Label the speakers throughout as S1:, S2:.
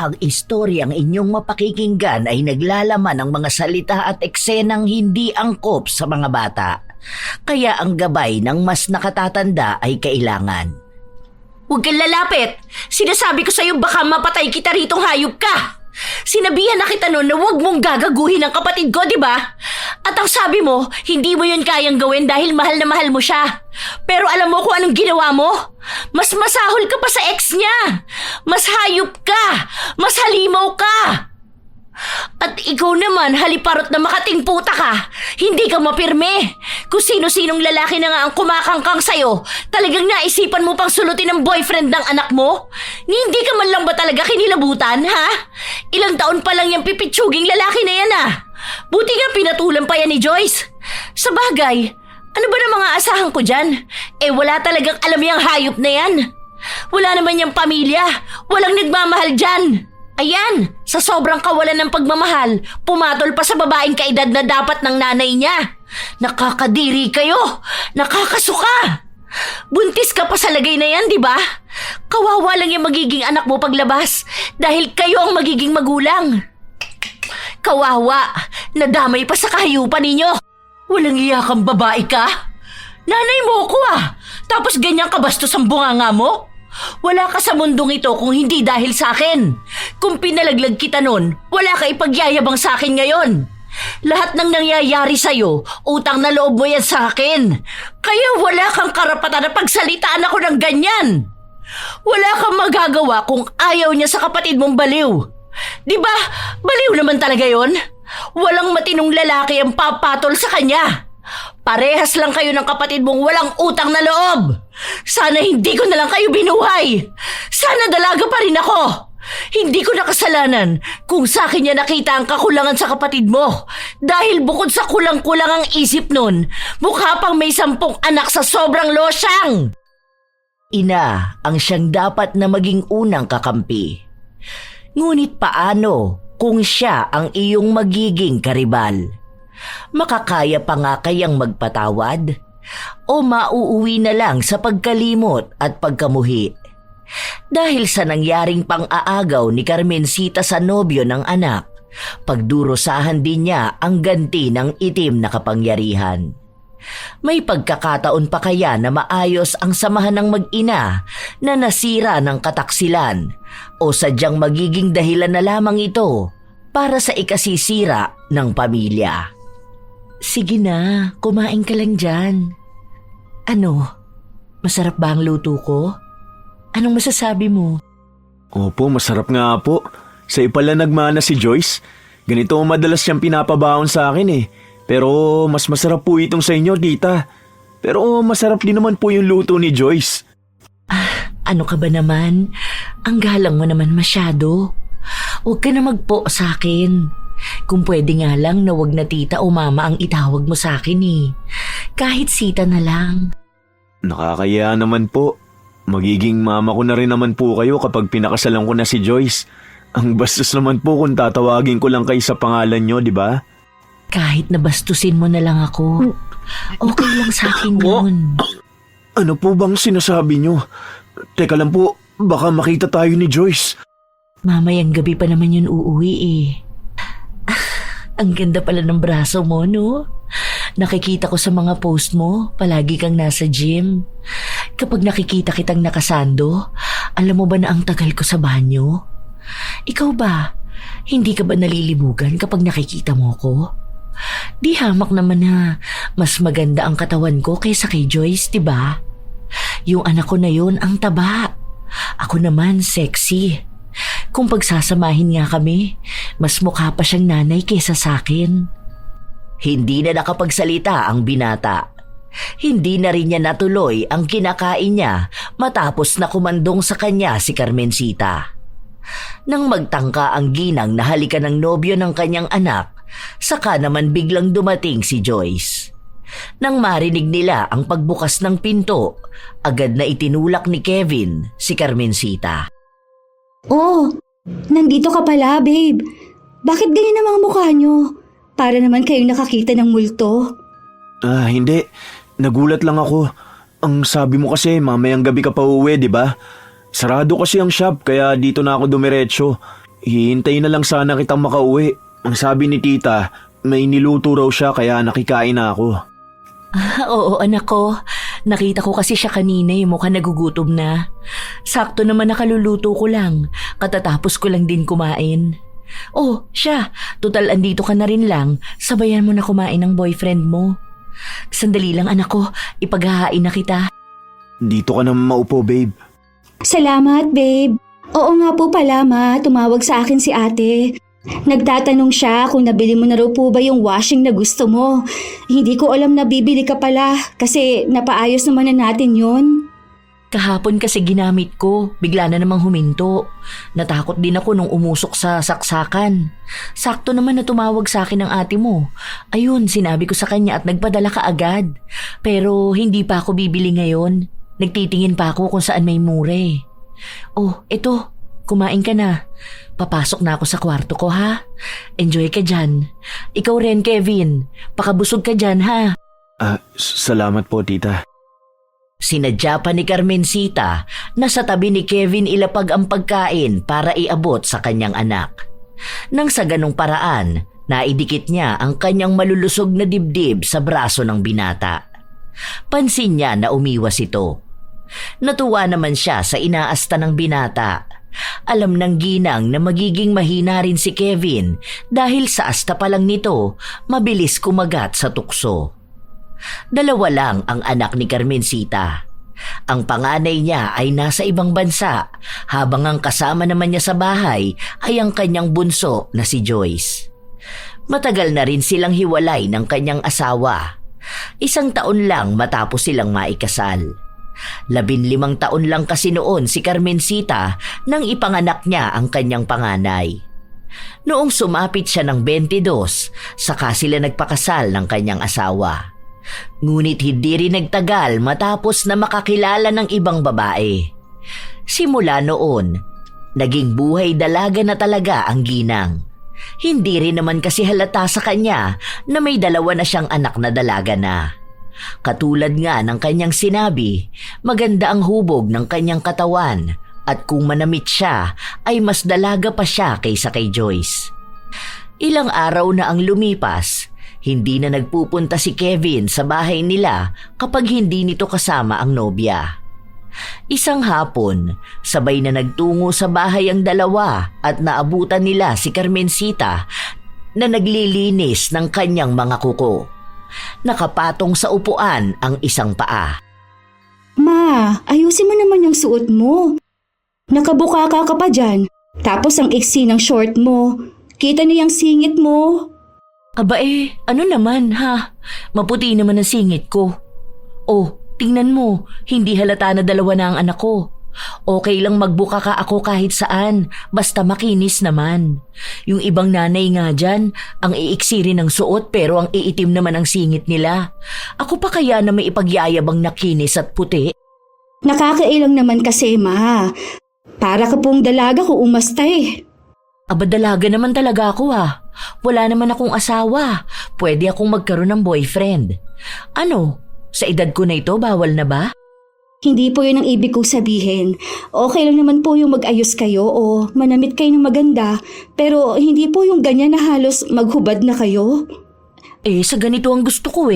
S1: Ang istoryang inyong mapakikinggan ay naglalaman ng mga salita at eksenang hindi angkop sa mga bata. Kaya ang gabay ng mas nakatatanda ay kailangan.
S2: Huwag kang lalapit! Sinasabi ko sa'yo baka mapatay kita ritong hayop ka! Sinabihan na kita noon na huwag mong gagaguhin ang kapatid ko, di ba? At ang sabi mo, hindi mo yun kayang gawin dahil mahal na mahal mo siya. Pero alam mo kung anong ginawa mo? Mas masahol ka pa sa ex niya! Mas hayop ka! Mas halimaw ka! At ikaw naman, haliparot na makating puta ka, hindi ka mapirme. Kung sino-sinong lalaki na nga ang kumakangkang sa'yo, talagang naisipan mo pang sulutin ang boyfriend ng anak mo? Hindi ka man lang ba talaga kinilabutan, ha? Ilang taon pa lang yung pipitsuging lalaki na yan, Buti nga pinatulan pa yan ni Joyce. Sa bagay, ano ba na mga asahan ko dyan? Wala talagang alam yung hayop na yan. Wala naman yung pamilya, walang nagmamahal dyan. Ayan, sa sobrang kawalan ng pagmamahal, pumatol pa sa babaeng kaedad na dapat ng nanay niya. Nakakadiri kayo! Nakakasuka! Buntis ka pa sa lagay na yan, di ba? Kawawa lang yung magiging anak mo paglabas dahil kayo ang magiging magulang. Kawawa! Nadamay pa sa kahayupan ninyo! Walang iyakang babae ka? Nanay mo ko Tapos ganyan kabastos ang bunganga mo? Wala ka sa mundong ito kung hindi dahil sa akin. Kung pinalaglag kita nun, wala ka ipagyayabang sa akin ngayon. Lahat ng nangyayari sa'yo, utang na loob mo yan sa akin. Kaya wala kang karapatan na pagsalitaan ako ng ganyan. Wala kang magagawa kung ayaw niya sa kapatid mong baliw. Di ba? Baliw naman talaga yon. Walang matinong lalaki ang papatol sa kanya. Parehas lang kayo ng kapatid mong walang utang na loob. Sana hindi ko na lang kayo binuhay. Sana dalaga pa rin ako. Hindi ko nakasalanan kung sa akin niya nakita ang kakulangan sa kapatid mo. Dahil bukod sa kulang-kulang ang isip nun, mukha pang may 10 anak sa sobrang losyang.
S1: Ina ang siyang dapat na maging unang kakampi. Ngunit paano kung siya ang iyong magiging karibal? Makakaya pa nga kayang magpatawad? O mauuwi na lang sa pagkalimot at pagkamuhi? Dahil sa nangyaring pang-aagaw ni Carmencita sa nobyo ng anak, pagdurusahan din niya ang ganti ng itim na kapangyarihan. May pagkakataon pa kaya na maayos ang samahan ng mag-ina na nasira ng kataksilan o sadyang magiging dahilan na lamang ito para sa ikasisira ng pamilya? Sige na, kumain ka lang dyan. Ano? Masarap ba ang luto ko? Anong masasabi mo?
S3: Opo, masarap nga po. Sa pala nagmana si Joyce. Ganito madalas siyang pinapabaon sa akin Pero mas masarap po itong sa inyo, tita. Pero masarap din naman po yung luto ni Joyce.
S1: Ano ka ba naman? Ang galang mo naman masyado. Huwag ka na magpo sa akin. Kung pwede nga lang na wag na tita o mama ang itawag mo sa akin Kahit Sita na lang.
S3: Nakakaya naman po. Magiging mama ko na rin naman po kayo kapag pinakasalan ko na si Joyce. Ang bastos naman po kung tatawagin ko lang kayo sa pangalan nyo, di ba?
S1: Kahit nabastusin mo na lang ako, okay lang sa akin yun.
S3: Ano po bang sinasabi nyo? Teka lang po, baka makita tayo ni Joyce.
S1: Mamayang gabi pa naman yun uuwi Ang ganda pala ng braso mo, no? Nakikita ko sa mga post mo, palagi kang nasa gym. Kapag nakikita kitang nakasando, alam mo ba na ang tagal ko sa banyo? Ikaw ba? Hindi ka ba nalilibugan kapag nakikita mo ko? Di hamak naman na mas maganda ang katawan ko kaysa kay Joyce, di ba? Yung anak ko na yun ang taba. Ako naman sexy. Kung pagsasamahin nga kami, mas mukha pa siyang nanay kaysa sakin. Hindi na nakapagsalita ang binata. Hindi na rin niya natuloy ang kinakain niya matapos na kumandong sa kanya si Carmencita. Nang magtangka ang ginang na halikan ng nobyo ng kanyang anak, saka naman biglang dumating si Joyce. Nang marinig nila ang pagbukas ng pinto, agad na itinulak ni Kevin si Carmencita.
S4: Oh, nandito ka pala, babe. Bakit ganyan ang mga mukha nyo? Para naman kayong nakakita ng multo.
S3: Hindi. Nagulat lang ako. Ang sabi mo kasi mamayang gabi ka pa uwi, di ba? Sarado kasi ang shop kaya dito na ako dumiretso. Hihintayin na lang sana kitang makauwi. Ang sabi ni tita, may niluto raw siya kaya nakikain na ako.
S1: Oo, anak ko. Nakita ko kasi siya kanina mukhang nagugutom na. Sakto naman nakaluluto ko lang. Katatapos ko lang din kumain. Oh, siya. Tutal andito ka na rin lang. Sabayan mo na kumain ng boyfriend mo. Sandali lang anak ko. Ipaghahain na kita.
S3: Dito ka na maupo, babe.
S4: Salamat, babe. Oo nga po pala, ma. Tumawag sa akin si ate. Nagtatanong siya kung nabili mo na raw po ba yung washing na gusto mo. Hindi ko alam na bibili ka pala kasi napaayos naman na natin yun.
S1: Kahapon kasi ginamit ko. Bigla na namang huminto. Natakot din ako nung umusok sa saksakan. Sakto naman na tumawag sa akin ng ate mo. Ayun, sinabi ko sa kanya at nagpadala ka agad. Pero hindi pa ako bibili ngayon. Nagtitingin pa ako kung saan may mure. Oh, eto. Kumain ka na. Papasok na ako sa kwarto ko, ha? Enjoy ka dyan. Ikaw rin, Kevin. Pakabusog ka dyan, ha?
S3: Salamat po, tita.
S1: Sinadya pa ni Carmencita na sa tabi ni Kevin ilapag ang pagkain para iabot sa kanyang anak. Nang sa ganong paraan, naidikit niya ang kanyang malulusog na dibdib sa braso ng binata. Pansin niya na umiwas ito. Natuwa naman siya sa inaasta ng binata. Alam ng ginang na magiging mahina rin si Kevin dahil sa asta pa lang nito, mabilis kumagat sa tukso. 2 lang ang anak ni Carmencita. Ang panganay niya ay nasa ibang bansa habang ang kasama naman niya sa bahay ay ang kanyang bunso na si Joyce. Matagal na rin silang hiwalay ng kanyang asawa. 1 taon lang matapos silang maikasal. 15 taon lang kasi noon si Carmencita nang ipanganak niya ang kanyang panganay. Noong sumapit siya ng 22, saka sila nagpakasal ng kanyang asawa. Ngunit hindi rin nagtagal matapos na makakilala ng ibang babae. Simula noon, naging buhay dalaga na talaga ang ginang. Hindi rin naman kasi halata sa kanya na may 2 na siyang anak na dalaga na. Katulad nga ng kanyang sinabi, maganda ang hubog ng kanyang katawan at kung manamit siya ay mas dalaga pa siya kaysa kay Joyce. Ilang araw na ang lumipas, hindi na nagpupunta si Kevin sa bahay nila kapag hindi nito kasama ang nobya. Isang hapon, sabay na nagtungo sa bahay ang 2 at naabutan nila si Carmencita na naglilinis ng kanyang mga kuko. Nakapatong sa upuan ang isang paa.
S4: Ma, ayusin mo naman yung suot mo. Nakabuka ka pa dyan. Tapos ang iksi ng short mo. Kita na yung singit mo.
S1: Aba ano naman ha? Maputi naman ang singit ko. Oh, tingnan mo, hindi halata na 2 na ang anak ko. Okay lang magbuka ka ako kahit saan, basta makinis naman. Yung ibang nanay nga dyan, ang iiksi rin ng suot pero ang iitim naman ang singit nila. Ako pa kaya na may ipagyayabang na kinis at puti?
S4: Nakakailang naman kasi, ma. Para ka pong dalaga kung umasta eh.
S1: Aba dalaga naman talaga ako ha. Wala naman akong asawa. Pwede akong magkaroon ng boyfriend. Ano? Sa edad ko na ito, bawal na ba?
S4: Hindi po yun ang ibig kong sabihin. Okay lang naman po yung mag-ayos kayo o manamit kayo ng maganda, pero hindi po yung ganyan na halos maghubad na kayo.
S1: Sa ganito ang gusto ko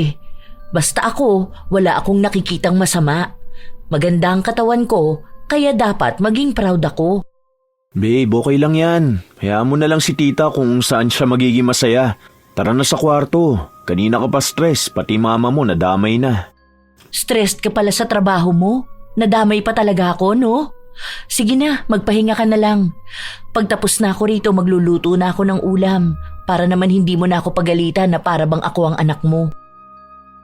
S1: Basta ako, wala akong nakikitang masama. Maganda ang katawan ko, kaya dapat maging proud ako.
S3: Babe, okay lang yan. Hayaan mo na lang si tita kung saan siya magiging masaya. Tara na sa kwarto. Kanina ka pa stress, pati mama mo nadamay na.
S1: Stressed ka pala sa trabaho mo? Nadamay pa talaga ako, no? Sige na, magpahinga ka na lang. Pagtapos na ako rito, magluluto na ako ng ulam para naman hindi mo na ako pagalitan na para bang ako ang anak mo.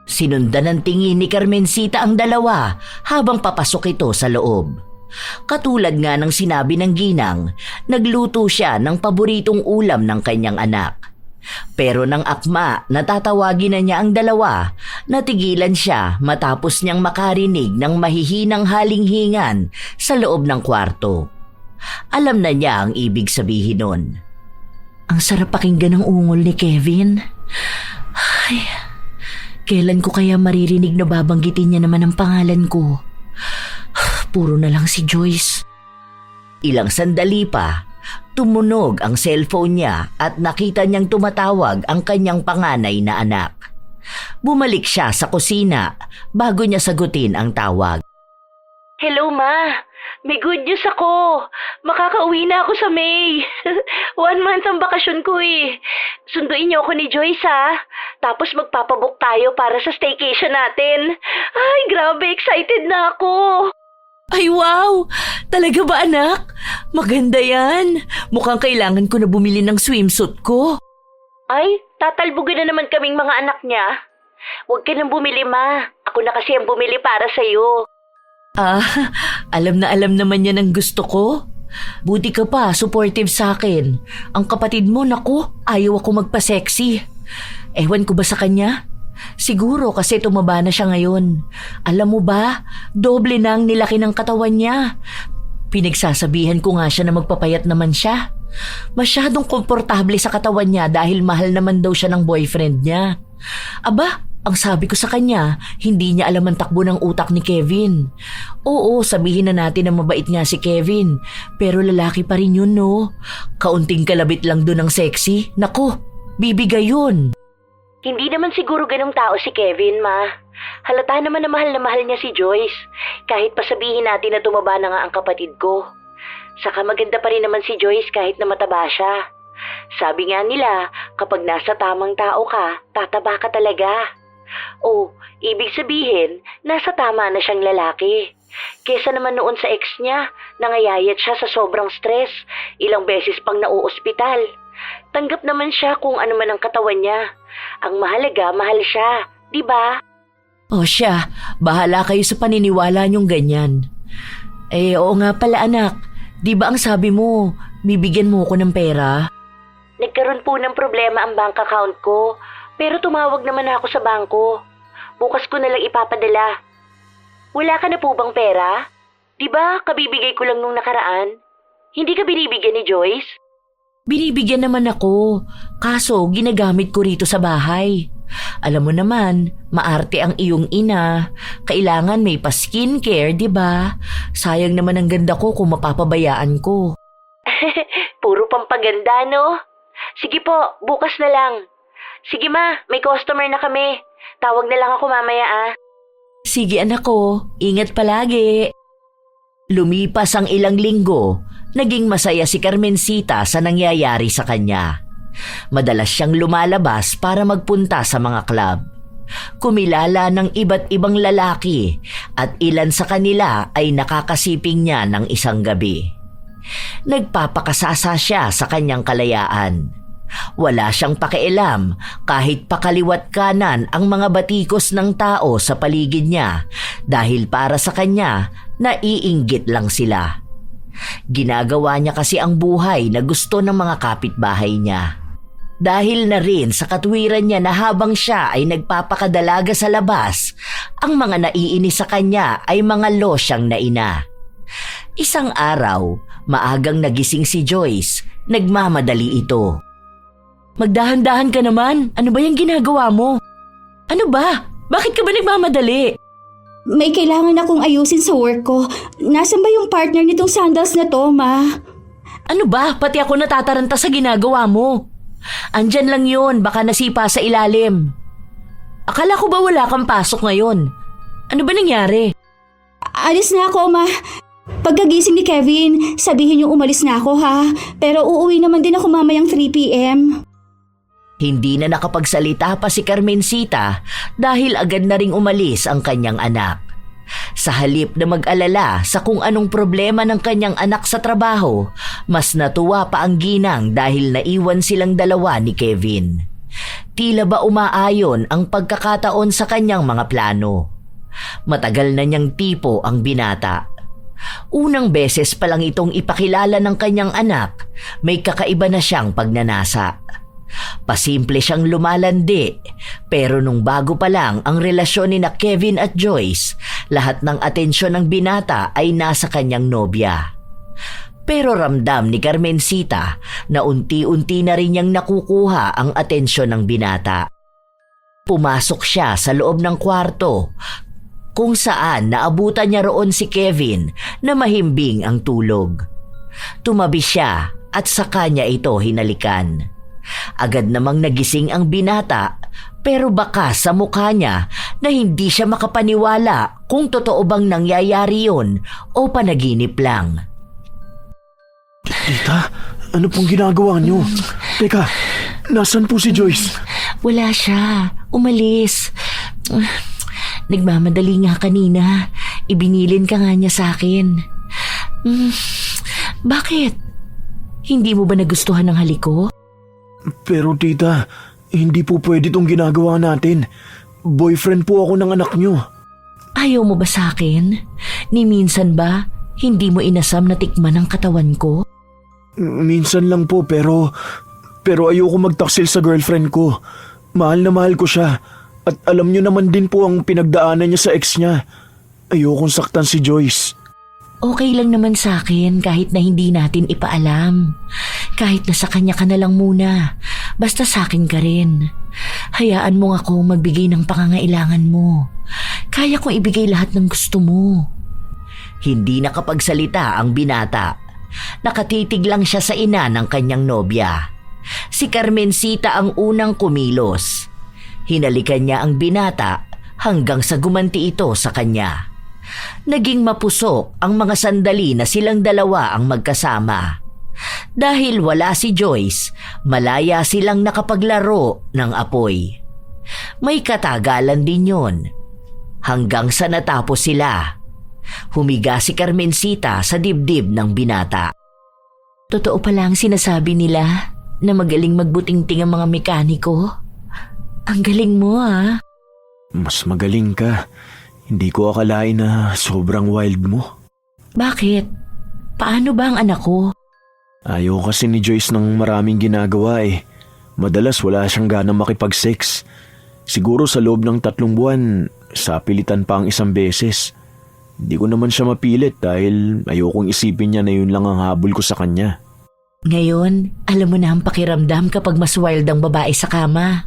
S1: Sinundan ng tingin ni Carmencita ang 2 habang papasok ito sa loob. Katulad nga ng sinabi ng ginang, nagluto siya ng paboritong ulam ng kanyang anak. Pero nang akma na tatawagin na niya ang 2, natigilan siya matapos niyang makarinig ng mahihinang halinghingan sa loob ng kwarto. Alam na niya ang ibig sabihin nun. Ang sarap pakinggan ng ungol ni Kevin. Ay, kailan ko kaya maririnig na babanggitin niya naman ang pangalan ko? Puro na lang si Joyce. Ilang sandali pa, Tumunog ang cellphone niya at nakita niyang tumatawag ang kanyang panganay na anak. Bumalik siya sa kusina bago niya sagutin ang tawag.
S2: Hello, Ma. May good news ako. Makakauwi na ako sa May. 1 month ang bakasyon ko eh. Sunduin niyo ako ni Joyce ha. Tapos magpapabook tayo para sa staycation natin. Ay, grabe, excited na ako.
S1: Ay wow! Talaga ba anak? Maganda yan. Mukhang kailangan ko na bumili ng swimsuit ko.
S2: Ay, tatalbugan na naman kaming mga anak niya. Huwag ka nang bumili, Ma. Ako na kasi ang bumili para sa'yo.
S1: Alam na alam naman yan ang gusto ko. Buti ka pa, supportive sa akin. Ang kapatid mo, naku, ayaw ako magpa-sexy. Ewan ko ba sa kanya? Siguro kasi tumaba na siya ngayon. Alam mo ba, doble na ang nilaki ng katawan niya. Pinagsasabihan ko nga siya na magpapayat naman siya. Masyadong komportable sa katawan niya dahil mahal naman daw siya ng boyfriend niya. Aba, ang sabi ko sa kanya, hindi niya alam ang takbo ng utak ni Kevin. Oo, sabihin na natin na mabait nga si Kevin, pero lalaki pa rin yun, no? Kaunting kalabit lang doon ng sexy. Nako, bibigay yun.
S2: Hindi naman siguro ganong tao si Kevin, Ma. Halata naman na mahal niya si Joyce. Kahit pa sabihin natin na tumaba na nga ang kapatid ko. Saka maganda pa rin naman si Joyce kahit na mataba siya. Sabi nga nila, kapag nasa tamang tao ka, tataba ka talaga. Oh, ibig sabihin, nasa tama na siyang lalaki. Kesa naman noon sa ex niya, nangayayat siya sa sobrang stress, ilang beses pang nauospital. Tanggap naman siya kung ano man ang katawan niya. Ang mahalaga, mahal siya, di ba?
S1: O siya, bahala kayo sa paniniwala niyong ganyan. Oo nga pala anak, di ba ang sabi mo, bibigyan mo ko ng pera?
S2: Nagkaroon po ng problema ang bank account ko, pero tumawag naman ako sa bangko. Bukas ko na lang ipapadala. Wala ka na po bang pera? Di ba kabibigay ko lang nung nakaraan? Hindi ka binibigyan ni Joyce?
S1: Binibigyan naman ako, kaso ginagamit ko rito sa bahay. Alam mo naman, maarte ang iyong ina. Kailangan may pa-skincare, di ba? Sayang naman ang ganda ko kung mapapabayaan ko.
S2: Puro pampaganda, no? Sige po, bukas na lang. Sige ma, may customer na kami. Tawag na lang ako mamaya ah.
S1: Sige anak ko, ingat palagi. Lumipas ang ilang linggo, naging masaya si Carmencita sa nangyayari sa kanya. Madalas siyang lumalabas para magpunta sa mga club. Kumilala ng iba't ibang lalaki at ilan sa kanila ay nakakasiping niya ng isang gabi. Nagpapakasasa siya sa kanyang kalayaan. Wala siyang pakialam kahit pakaliwat kanan ang mga batikos ng tao sa paligid niya dahil para sa kanya, naiinggit lang sila. Ginagawa niya kasi ang buhay na gusto ng mga kapitbahay niya. Dahil na rin sa katwiran niya na habang siya ay nagpapakadalaga sa labas, ang mga naiinis sa kanya ay mga losyang na ina. Isang araw, maagang nagising si Joyce, nagmamadali ito. Magdahan-dahan ka naman. Ano ba yung ginagawa mo? Ano ba? Bakit ka ba nagmamadali?
S4: May kailangan akong ayusin sa work ko. Nasaan ba yung partner nitong sandals na to, Ma?
S1: Ano ba? Pati ako natataranta sa ginagawa mo. Andyan lang yun, baka nasipa sa ilalim. Akala ko ba wala kang pasok ngayon? Ano ba nangyari?
S4: Alis na ako, Ma. Pagkagising ni Kevin, sabihin yung umalis na ako, ha? Pero uuwi naman din ako mamayang 3 p.m.
S1: Hindi na nakapagsalita pa si Carmencita dahil agad na ring umalis ang kanyang anak. Sa halip na mag-alala sa kung anong problema ng kanyang anak sa trabaho, mas natuwa pa ang ginang dahil naiwan silang dalawa ni Kevin. Tila ba umaayon ang pagkakataon sa kanyang mga plano. Matagal na niyang tipo ang binata. Unang beses pa lang itong ipakilala ng kanyang anak, may kakaiba na siyang pagnanasa. Pasimple siyang lumalandi, pero nung bago pa lang ang relasyon ni na Kevin at Joyce, lahat ng atensyon ng binata ay nasa kanyang nobya. Pero ramdam ni Carmencita na unti-unti na rin niyang nakukuha ang atensyon ng binata. Pumasok siya sa loob ng kwarto, kung saan naabutan niya roon si Kevin na mahimbing ang tulog. Tumabi siya
S2: at saka niya ito hinalikan. Agad namang nagising ang binata pero baka sa mukha niya na hindi siya makapaniwala kung totoo bang nangyayari yun o panaginip lang.
S3: Tita, ano pong ginagawa niyo? Teka, nasan po si Joyce?
S1: Wala siya. Umalis. Nagmamadali nga kanina. Ibinilin ka nga niya sa akin. Bakit? Hindi mo ba nagustuhan ng halik ko?
S3: Pero tita, hindi po pwede tong ginagawa natin. Boyfriend po ako ng anak niyo.
S1: Ayaw mo ba sa akin? Ni minsan ba, hindi mo inasam na tikman ang katawan ko?
S3: Minsan lang po pero ayoko magtaksil sa girlfriend ko. Mahal na mahal ko siya. At alam niyo naman din po ang pinagdaanan niya sa ex niya. Ayokong saktan si Joyce.
S1: Okay lang naman sa akin kahit na hindi natin ipaalam. Kahit na sa kanya ka na lang muna. Basta sa akin ka rin. Hayaan mo ako magbigay ng pangangailangan mo. Kaya kong ibigay lahat ng gusto mo.
S2: Hindi nakapagsalita ang binata. Nakatitig lang siya sa ina ng kanyang nobya. Si Carmencita ang unang kumilos. Hinalikan niya ang binata hanggang sa gumanti ito sa kanya. Naging mapusok ang mga sandali na silang dalawa ang magkasama. Dahil wala si Joyce, malaya silang nakapaglaro ng apoy. May katagalan din yon. Hanggang sa natapos sila. Humiga si Carmencita sa dibdib ng binata.
S1: Totoo pala ang sinasabi nila na magaling magbutingting ang mga mekaniko. Ang galing mo ah.
S3: Mas magaling ka. Hindi ko akalain na sobrang wild mo.
S1: Bakit? Paano ba ang anak ko?
S3: Ayaw kasi ni Joyce ng maraming ginagawa eh. Madalas wala siyang ganang makipag-sex. Siguro sa loob ng 3 buwan, sapilitan pa ang 1 beses. Hindi ko naman siya mapilit dahil ayokong isipin niya na yun lang ang habol ko sa kanya.
S1: Ngayon, alam mo na ang pakiramdam kapag mas wild ang babae sa kama.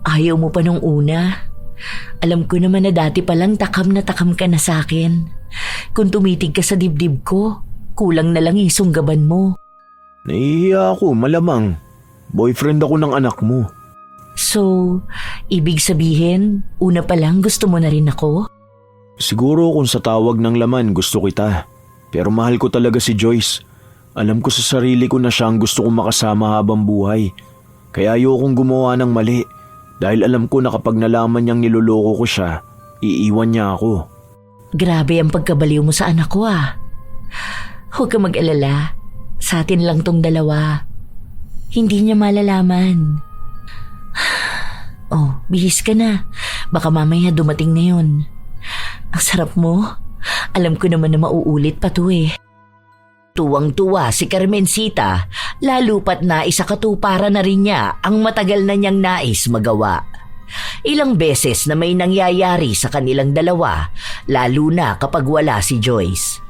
S1: Ayaw mo pa nung una. Alam ko naman na dati palang takam na takam ka na sa akin. Kung tumitig ka sa dibdib ko, kulang na lang isunggaban mo.
S3: Nahihiya ako, malamang. Boyfriend ako ng anak mo.
S1: So, ibig sabihin, una pa lang gusto mo na rin ako?
S3: Siguro kung sa tawag ng laman gusto kita. Pero mahal ko talaga si Joyce. Alam ko sa sarili ko na siya ang gusto kong makasama habang buhay. Kaya ayokong gumawa ng mali. Dahil alam ko na kapag nalaman niyang niloloko ko siya, iiwan niya ako.
S1: Grabe ang pagkabaliw mo sa anak ko ah. Huwag ka mag-alala. Sa atin lang tong dalawa. Hindi niya malalaman. Oh, bihis ka na. Baka mamaya dumating na yun. Ang sarap mo. Alam ko naman na mauulit pa to eh.
S2: Tuwang-tuwa si Carmencita, lalo pat na isakatuparan na rin niya ang matagal na niyang nais magawa. Ilang beses na may nangyayari sa kanilang dalawa, lalo na kapag wala si Joyce.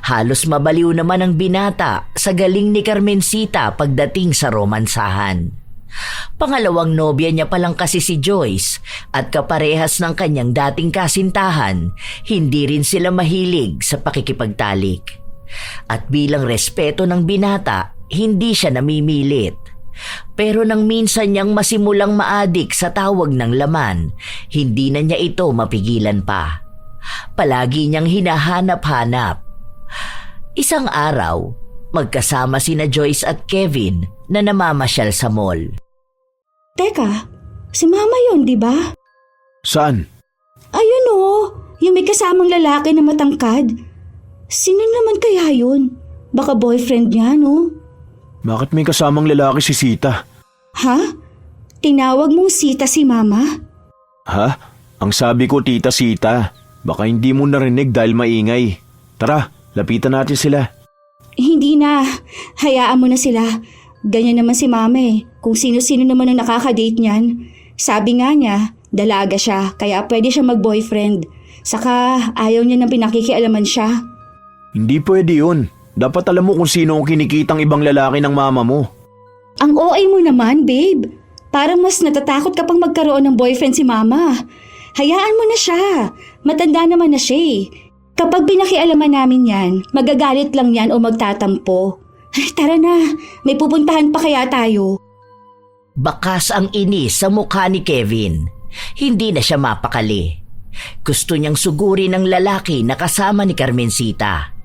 S2: Halos mabaliw naman ang binata sa galing ni Carmencita pagdating sa romansahan. Pangalawang nobya niya pa lang kasi si Joyce at kaparehas ng kanyang dating kasintahan, hindi rin sila mahilig sa pakikipagtalik. At bilang respeto ng binata, hindi siya namimilit. Pero nang minsan niyang masimulang maadik sa tawag ng laman, hindi na niya ito mapigilan pa. Palagi niyang hinahanap-hanap. Isang araw, magkasama sina Joyce at Kevin na namamasyal sa mall.
S4: Teka, si Mama yun, di ba?
S3: Saan?
S4: Ayun oh, yung may kasamang lalaki na matangkad. Sino naman kaya yun? Baka boyfriend niya, no?
S3: Bakit may kasamang lalaki si Sita?
S4: Ha? Tinawag mong Sita si Mama?
S3: Ha? Ang sabi ko Tita Sita. Baka hindi mo narinig dahil maingay. Tara, lapitan natin sila.
S4: Hindi na. Hayaan mo na sila. Ganyan naman si Mama eh. Kung sino-sino naman ang nakakadate niyan. Sabi nga niya, dalaga siya kaya pwede siya mag-boyfriend. Saka ayaw niya nang pinakikialaman siya.
S3: Hindi pwede yun. Dapat alam mo kung sino ang kinikitang ibang lalaki ng mama mo.
S4: Ang OA mo naman, babe. Parang mas natatakot ka pang magkaroon ng boyfriend si Mama. Hayaan mo na siya. Matanda naman na siya eh. Kapag pinakialaman namin yan, magagalit lang yan o magtatampo. Tara na, may pupuntahan pa kaya tayo?
S2: Bakas ang inis sa mukha ni Kevin. Hindi na siya mapakali. Gusto niyang sugurin ng lalaki na kasama ni Carmencita.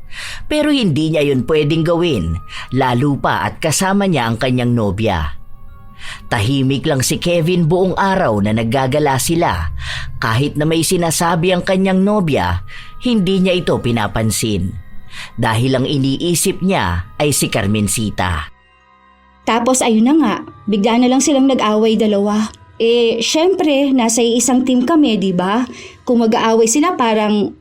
S2: Pero hindi niya yun pwedeng gawin, lalo pa at kasama niya ang kanyang nobya. Tahimik lang si Kevin buong araw na naggagala sila. Kahit na may sinasabi ang kanyang nobya, hindi niya ito pinapansin. Dahil ang iniisip niya ay si Carmencita.
S4: Tapos ayun na nga, bigla na lang silang nag-away dalawa. Syempre, nasa isang team kami, di ba? Kung mag-aaway sila parang...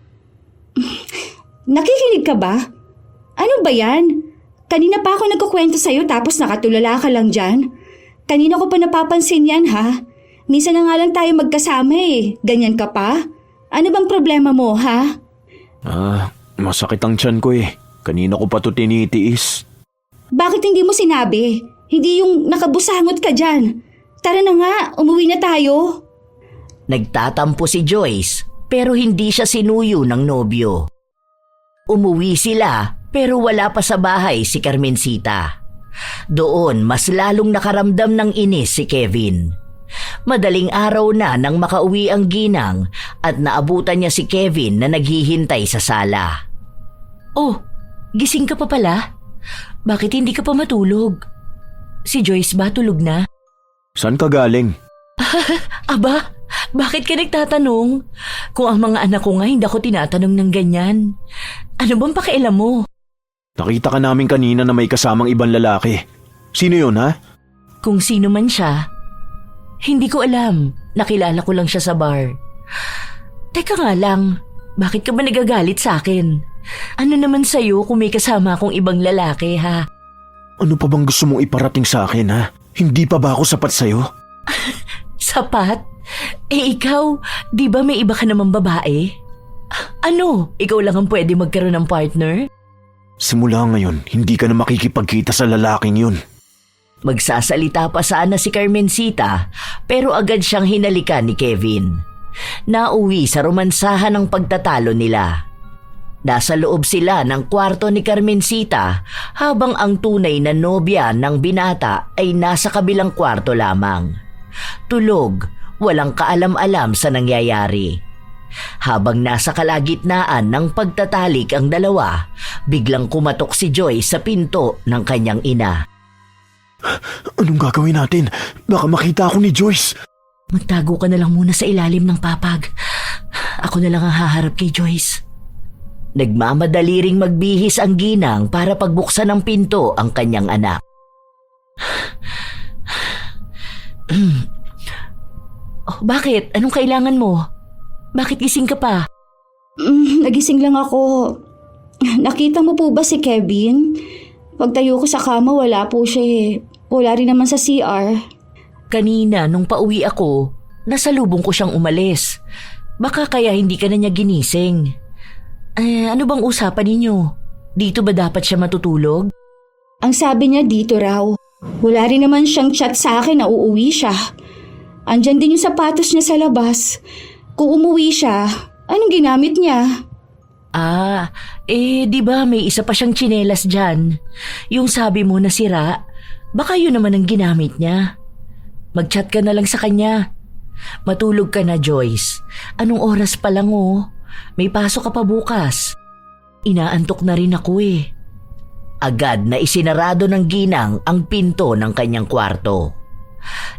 S4: Nakikinig ka ba? Ano ba yan? Kanina pa ako nagkukwento sa'yo tapos nakatulala ka lang dyan. Kanina ko pa napapansin yan ha. Minsan na nga lang tayo magkasama Ganyan ka pa? Ano bang problema mo ha?
S3: Masakit ang tiyan ko eh. Kanina ko pa to tinitiis.
S4: Bakit hindi mo sinabi? Hindi yung nakabusangot ka dyan. Tara na nga, umuwi na tayo.
S2: Nagtatampo si Joyce pero hindi siya sinuyo ng nobyo. Umuwi sila pero wala pa sa bahay si Carmencita. Doon mas lalong nakaramdam ng inis si Kevin. Madaling araw na nang makauwi ang ginang at naabutan niya si Kevin na naghihintay sa sala.
S1: Oh, gising ka pa pala? Bakit hindi ka pa matulog? Si Joyce ba tulog na?
S3: Saan ka galing?
S1: Aba, bakit ka nagtatanong? Kung ang mga anak ko nga hindi ako tinatanong ng ganyan. Ano bang pakialam mo?
S3: Nakita ka namin kanina na may kasamang ibang lalaki. Sino yun ha?
S1: Kung sino man siya, hindi ko alam. Nakilala ko lang siya sa bar. Teka nga lang, bakit ka ba nagagalit sa akin? Ano naman sa'yo kung may kasama akong ibang lalaki ha?
S3: Ano pa bang gusto mong iparating sa akin ha? Hindi pa ba ako sapat sa'yo?
S1: Sapat? Ikaw, di ba may iba ka namang babae? Ano? Ikaw lang ang pwede magkaroon ng partner?
S3: Simula ngayon, hindi ka na makikipagkita sa lalaking yun.
S2: Magsasalita pa sana si Carmencita pero agad siyang hinalikan ni Kevin. Nauwi sa romansahan ng pagtatalo nila. Nasa loob sila ng kwarto ni Carmencita habang ang tunay na nobya ng binata ay nasa kabilang kwarto lamang. Tulog, walang kaalam-alam sa nangyayari. Habang nasa kalagitnaan ng pagtatalik ang dalawa, biglang kumatok si Joyce sa pinto ng kanyang ina.
S3: Anong gagawin natin? Baka makita ako ni Joyce.
S1: Magtago ka na lang muna sa ilalim ng papag. Ako na lang ang haharap kay Joyce.
S2: Nagmamadali ring magbihis ang ginang para pagbuksan ng pinto ang kanyang anak.
S1: Oh, bakit? Anong kailangan mo? Bakit gising ka pa?
S4: Nagising lang ako. Nakita mo po ba si Kevin? Pagtayo ko sa kama, wala po siya Wala rin naman sa CR.
S1: Kanina, nung pauwi ako, nasalubong ko siyang umalis. Baka kaya hindi ka na niya ginising. Ano bang usapan ninyo? Dito ba dapat siya matutulog?
S4: Ang sabi niya dito raw. Wala rin naman siyang chat sa akin na uuwi siya. Andyan din yung sapatos niya sa labas. Kung umuwi siya, anong ginamit niya?
S1: Di ba may isa pa siyang tsinelas dyan? Yung sabi mo na sira, baka yun naman ang ginamit niya. Mag-chat ka na lang sa kanya. Matulog ka na, Joyce. Anong oras pa lang May pasok ka pa bukas. Inaantok na rin ako
S2: Agad na isinarado ng ginang ang pinto ng kanyang kwarto.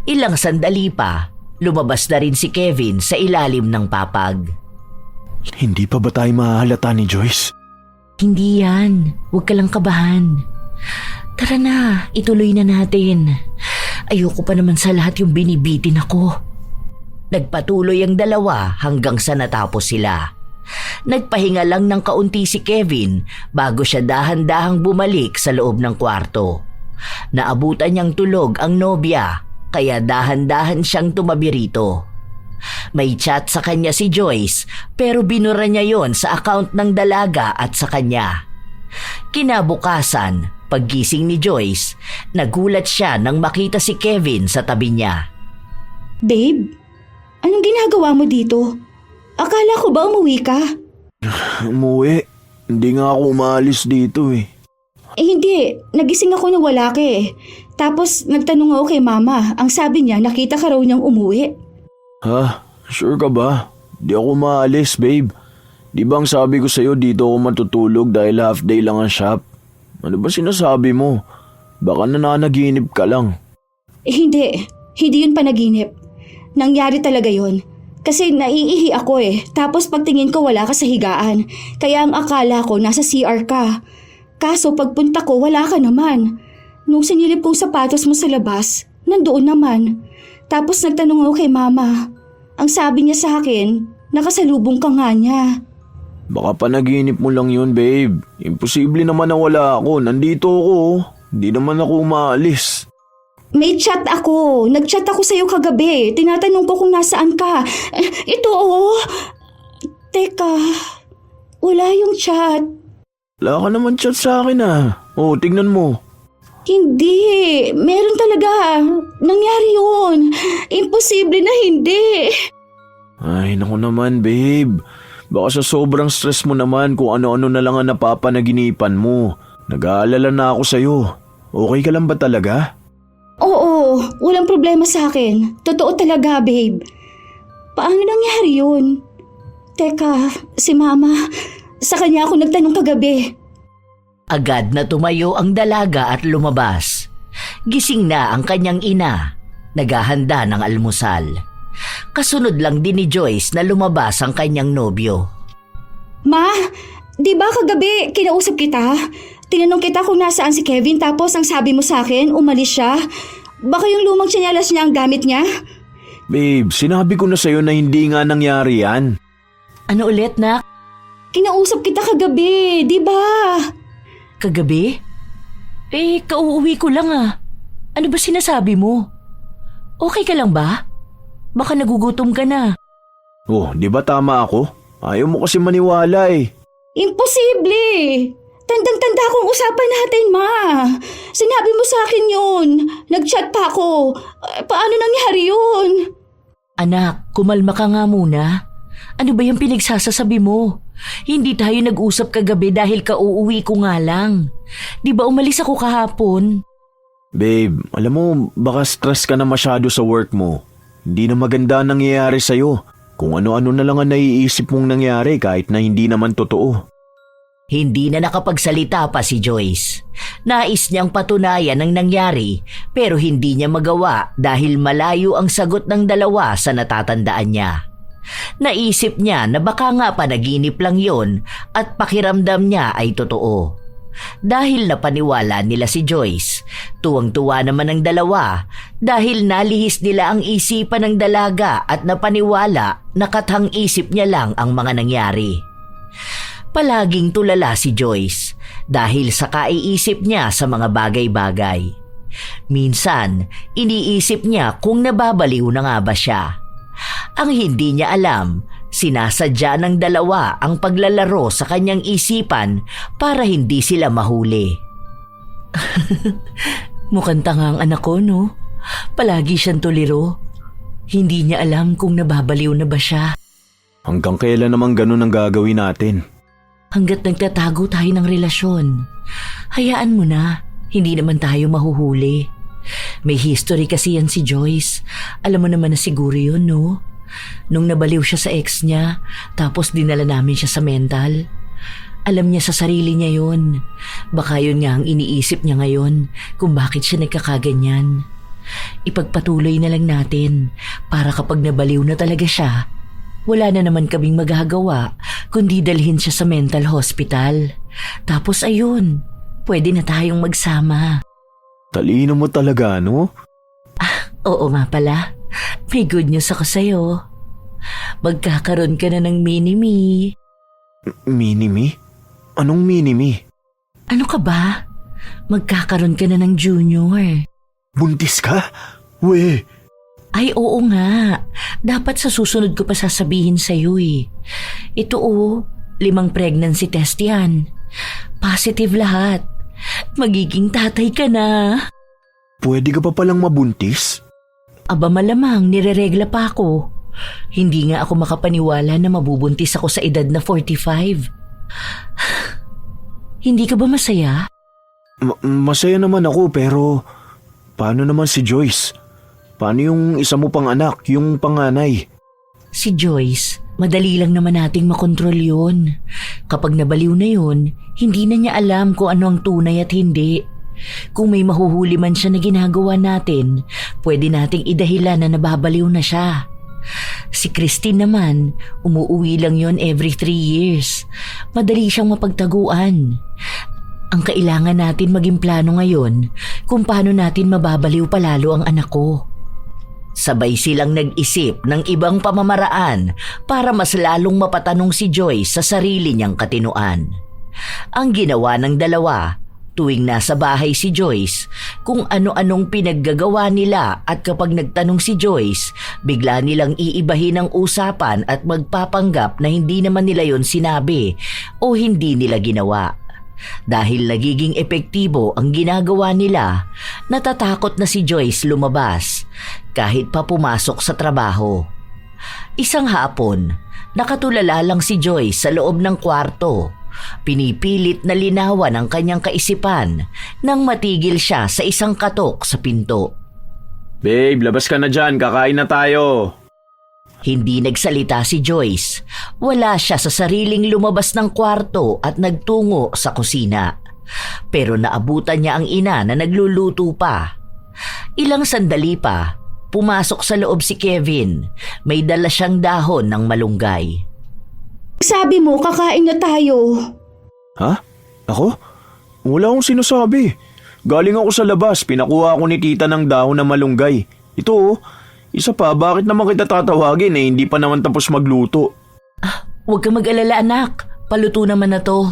S2: Ilang sandali pa, lumabas na rin si Kevin sa ilalim ng papag.
S3: Hindi pa ba tayo mahalata ni Joyce?
S1: Hindi yan. Huwag ka lang kabahan. Tara na, ituloy na natin. Ayoko pa naman sa lahat yung binibitin ako.
S2: Nagpatuloy ang dalawa hanggang sa natapos sila. Nagpahinga lang ng kaunti si Kevin bago siya dahan-dahang bumalik sa loob ng kwarto. Naabutan niyang tulog ang nobya kaya dahan-dahan siyang tumabi rito. May chat sa kanya si Joyce pero binura niya yon sa account ng dalaga at sa kanya. Kinabukasan, paggising ni Joyce, nagulat siya nang makita si Kevin sa tabi niya.
S4: Babe, anong ginagawa mo dito? Akala ko ba umuwi ka?
S3: Umuwi. Hindi nga ako umaalis dito
S4: Hindi. Nagising ako nang wala ka eh. Tapos nagtanong ako kay mama. Ang sabi niya, nakita ka raw niyang umuwi.
S3: Ha? Sure ka ba? Di ako maalis, babe. Di ba ang sabi ko sa'yo dito ako matutulog dahil half day lang ang shop? Ano ba sinasabi mo? Baka nananaginip ka lang.
S4: Hindi. Hindi yun panaginip. Nangyari talaga yun. Kasi naiihi ako eh. Tapos pagtingin ko wala ka sa higaan. Kaya ang akala ko nasa CR ka. Kaso pagpunta ko wala ka naman. Nung sinilip kong sapatos mo sa labas, nandoon naman. Tapos nagtanong ako kay mama. Ang sabi niya sa akin, nakasalubong ka nga niya.
S3: Baka panaginip mo lang yun, babe. Imposible naman na wala ako. Nandito ako. Hindi naman ako umaalis.
S4: May chat ako. Nag-chat ako sa'yo kagabi. Tinatanong ko kung nasaan ka. Ito oh. Teka. Wala yung chat.
S3: Wala ka naman chat sa akin ah. Oh, tignan mo.
S4: Hindi. Meron talaga. Nangyari yun. Imposible na hindi.
S3: Ay, naku naman, babe. Baka sa sobrang stress mo naman kung ano-ano na lang ang napapanaginipan mo. Nag-aalala na ako sa'yo. Okay ka lang ba talaga?
S4: Oo. Walang problema sa akin. Totoo talaga, babe. Paano nangyari yun? Teka, si mama. Sa kanya ako nagtanong kagabi.
S2: Agad na tumayo ang dalaga at lumabas. Gising na ang kanyang ina. Naghahanda ng almusal. Kasunod lang din ni Joyce na lumabas ang kanyang nobyo.
S4: Ma, di ba kagabi kinausap kita? Tinanong kita kung nasaan si Kevin tapos ang sabi mo sa akin, umalis siya. Baka yung lumang tsinelas niya ang gamit niya?
S3: Babe, sinabi ko na sa'yo na hindi nga nangyari yan.
S2: Ano ulit, nak?
S4: Kinausap kita kagabi, di ba?
S2: Kagabi? Kauuwi ko lang ah. Ano ba sinasabi mo? Okay ka lang ba? Baka nagugutom ka na.
S3: Oh, di ba tama ako? Ayaw mo kasi maniwala eh.
S4: Imposible! Tandang-tanda akong usapan natin, ma. Sinabi mo sa akin yun. Nag-chat pa ako. Paano nangyari yun?
S2: Anak, kumalma ka nga muna. Ano ba yung pinagsasasabi mo? Hindi tayo nag-usap kagabi dahil kauuwi ko nga lang. Di ba umalis ako kahapon?
S3: Babe, alam mo, baka stress ka na masyado sa work mo. Hindi na maganda ang nangyayari sa'yo. Kung ano-ano na lang ang naiisip mong nangyari kahit na hindi naman totoo.
S2: Hindi na nakapagsalita pa si Joyce. Nais niyang patunayan ang nangyari pero hindi niya magawa dahil malayo ang sagot ng dalawa sa natatandaan niya. Naisip niya na baka nga panaginip lang yon at pakiramdam niya ay totoo. Dahil napaniwala nila si Joyce, tuwang-tuwa naman ang dalawa dahil nalihis nila ang isipan ng dalaga at napaniwala na kathang isip niya lang ang mga nangyari. Palaging tulala si Joyce dahil sa kaiisip niya sa mga bagay-bagay. Minsan, iniisip niya kung nababaliw na nga ba siya. Ang hindi niya alam, sinasadya ng dalawa ang paglalaro sa kanyang isipan para hindi sila mahuli.
S1: Mukhang tanga ang anak ko, no? Palagi siyang tuliro. Hindi niya alam kung nababaliw na ba siya.
S3: Hanggang kailan naman ganun ang gagawin natin?
S1: Hanggat nagtatago tayo ng relasyon. Hayaan mo na, hindi naman tayo mahuhuli. May history kasi yan si Joyce. Alam mo naman na siguro yun, no? Nung nabaliw siya sa ex niya, tapos dinala namin siya sa mental. Alam niya sa sarili niya yun. Baka yun nga ang iniisip niya ngayon kung bakit siya nagkakaganyan. Ipagpatuloy na lang natin para kapag nabaliw na talaga siya, wala na naman kaming magagawa kundi dalhin siya sa mental hospital. Tapos ayun, pwede na tayong magsama.
S3: Talino mo talaga, no?
S1: Oo nga pala. May good news ako sa'yo. Magkakaroon ka na ng mini-me.
S3: Mini-me? Anong mini-me?
S1: Ano ka ba? Magkakaroon ka na ng junior.
S3: Buntis ka? We!
S1: Ay oo nga. Dapat sa susunod ko pa sasabihin sa'yo eh. Ito 5 pregnancy test yan. Positive lahat. Magiging tatay ka na.
S3: Pwede ka pa palang mabuntis?
S1: Aba malamang, nireregla pa ako. Hindi nga ako makapaniwala na mabubuntis ako sa edad na 45. Hindi ka ba masaya?
S3: Masaya naman ako pero paano naman si Joyce? Paano yung isa mo pang anak, yung panganay?
S1: Si Joyce, madali lang naman nating makontrol yun. Kapag nabaliw na yun, hindi na niya alam kung ano ang tunay at hindi. Kung may mahuhuli man siya na ginagawa natin, pwede nating idahilan na nababaliw na siya. Si Christine naman, umuuwi lang yon every 3 years. Madali siyang mapagtaguan. Ang kailangan natin maging plano ngayon kung paano natin mababaliw palalo ang anak ko. Sabay silang nag-isip ng ibang pamamaraan para mas lalong mapatanong si Joyce sa sarili niyang katinuan. Ang ginawa ng dalawa, tuwing nasa bahay si Joyce, kung ano-anong pinaggagawa nila at kapag nagtanong si Joyce, bigla nilang iibahin ang usapan at magpapanggap na hindi naman nila yon sinabi o hindi nila ginawa. Dahil nagiging epektibo ang ginagawa nila, natatakot na si Joyce lumabas kahit pa pumasok sa trabaho. Isang hapon, nakatulala lang si Joyce sa loob ng kwarto. Pinipilit na linawan ang kanyang kaisipan nang matigil siya sa isang katok sa pinto.
S3: Babe, labas ka na dyan, kakain na tayo.
S1: Hindi nagsalita si Joyce. Wala siya sa sariling lumabas ng kwarto at nagtungo sa kusina. Pero naabutan niya ang ina na nagluluto pa. Ilang sandali pa, pumasok sa loob si Kevin. May dala siyang dahon ng malunggay.
S4: Sabi mo, kakain na tayo.
S3: Ha? Ako? Wala akong sinasabi. Galing ako sa labas, pinakuha ako ni tita ng dahon na malunggay. Ito isa pa, bakit naman kita tatawagin hindi pa naman tapos magluto?
S1: Huwag ka mag-alala anak, paluto naman na to.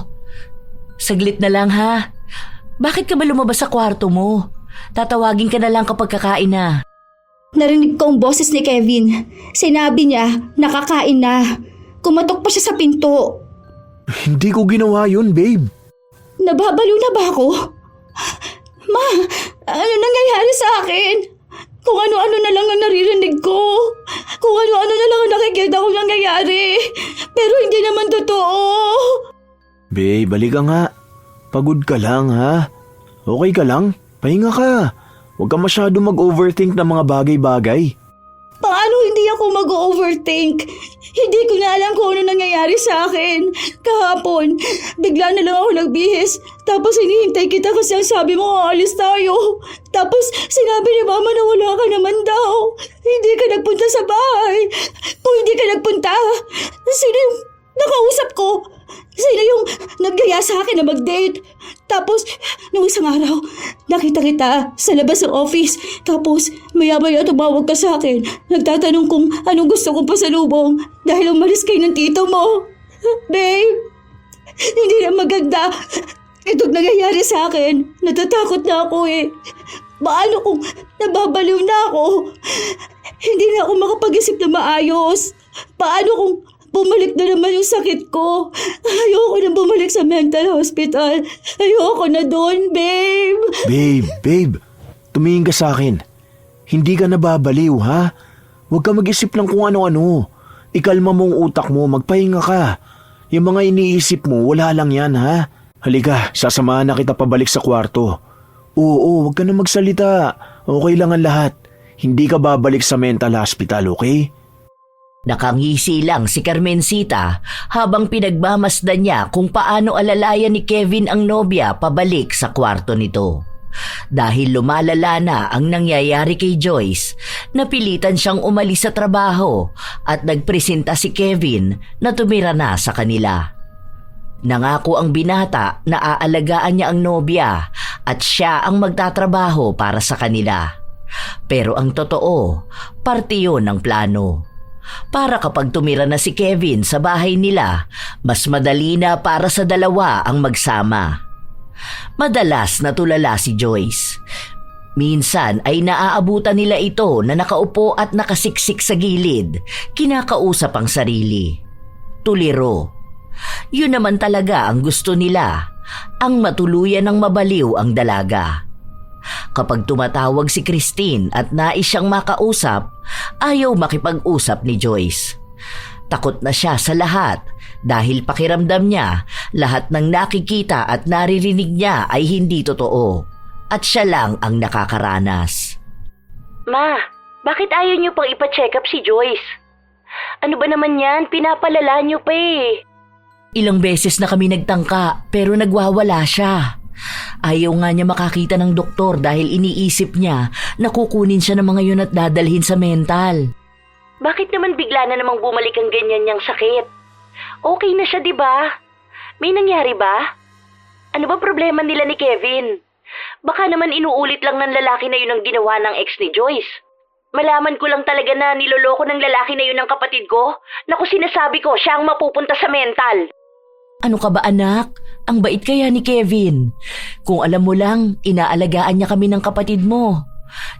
S1: Saglit na lang ha. Bakit ka ba lumabas sa kwarto mo? Tatawagin ka na lang kapag kakain na.
S4: Narinig ko ang boses ni Kevin. Sinabi niya, nakakain na. Kumatok pa siya sa pinto.
S3: Hindi ko ginawa yun, babe.
S4: Nababaliw na ba ako? Ma, ano nangyayari sa akin? Kung ano-ano na lang ang naririnig ko. Kung ano-ano na lang ang nakikita kong nangyayari. Pero hindi naman totoo.
S3: Babe, balik ka nga. Pagod ka lang, ha? Okay ka lang? Pahinga ka. Huwag ka masyado mag-overthink ng mga bagay-bagay.
S4: Paano hindi ako mag-overthink? Hindi ko na alam kung ano nangyayari sa akin. Kahapon, bigla na lang ako nagbihis. Tapos hinihintay kita kasi ang sabi mo aalis tayo. Tapos sinabi ni mama na wala ka naman daw. Hindi ka nagpunta sa bahay. Kung hindi ka nagpunta, sino yung nakausap ko? Sino yung naggaya sa akin na mag-date? Tapos, nung isang araw, nakita kita sa labas ng office. Tapos, maya-maya tumawag ka sa akin. Nagtatanong kung anong gusto kong pasalubong dahil umalis kayo ng tito mo. Babe, hindi na maganda. Itong nangyayari sa akin. Natatakot na ako Paano kung nababaliw na ako? Hindi na ako makapag-isip na maayos. Paano kung bumalik na naman yung sakit ko? Ayoko na bumalik sa mental hospital. Ayoko na doon, babe.
S3: Babe, tumingin ka sa akin. Hindi ka nababaliw, ha? Huwag ka mag-isip ng kung ano-ano. Ikalma mo ang utak mo, magpahinga ka. Yung mga iniisip mo, wala lang yan, ha? Halika, sasamahan na kita pabalik sa kwarto. Oo, huwag ka na magsalita. Okay lang ang lahat. Hindi ka babalik sa mental hospital, okay?
S1: Nakangisi lang si Carmencita habang pinagmamasdan niya kung paano alalayan ni Kevin ang nobya pabalik sa kwarto nito. Dahil lumalala na ang nangyayari kay Joyce, napilitan siyang umalis sa trabaho at nagpresenta si Kevin na tumira na sa kanila. Nangako ang binata na aalagaan niya ang nobya at siya ang magtatrabaho para sa kanila. Pero ang totoo, parte yun ng plano. Para kapag tumira na si Kevin sa bahay nila, mas madali na para sa dalawa ang magsama. Madalas natulala si Joyce. Minsan ay naaabutan nila ito na nakaupo at nakasiksik sa gilid, kinakausap ang sarili. Tuliro. Yun naman talaga ang gusto nila, ang matuluyan ng mabaliw ang dalaga. Kapag tumatawag si Christine at nais siyang makausap, ayaw makipag-usap ni Joyce. Takot na siya sa lahat Dahil pakiramdam niya, lahat ng nakikita at naririnig niya ay hindi totoo at siya lang ang nakakaranas.
S2: Ma, bakit ayaw niyo pang ipa-check up si Joyce? Ano ba naman yan? Pinapalala niyo pa eh.
S1: Ilang beses na kami nagtangka pero nagwawala siya. Ayaw nga niya makakita ng doktor dahil iniisip niya na kukunin siya ng mga yun at dadalhin sa mental.
S2: Bakit naman bigla na namang bumalik ang ganyan niyang sakit? Okay na siya, di ba? May nangyari ba? Ano ba problema nila ni Kevin? Baka naman inuulit lang ng lalaki na yun ang ginawa ng ex ni Joyce. Malaman ko lang talaga na niloloko ng lalaki na yun ng kapatid ko. Naku, sinasabi ko, siya ang mapupunta sa mental.
S1: Ano ka ba anak? Ang bait kaya ni Kevin. Kung alam mo lang, inaalagaan niya kami ng kapatid mo.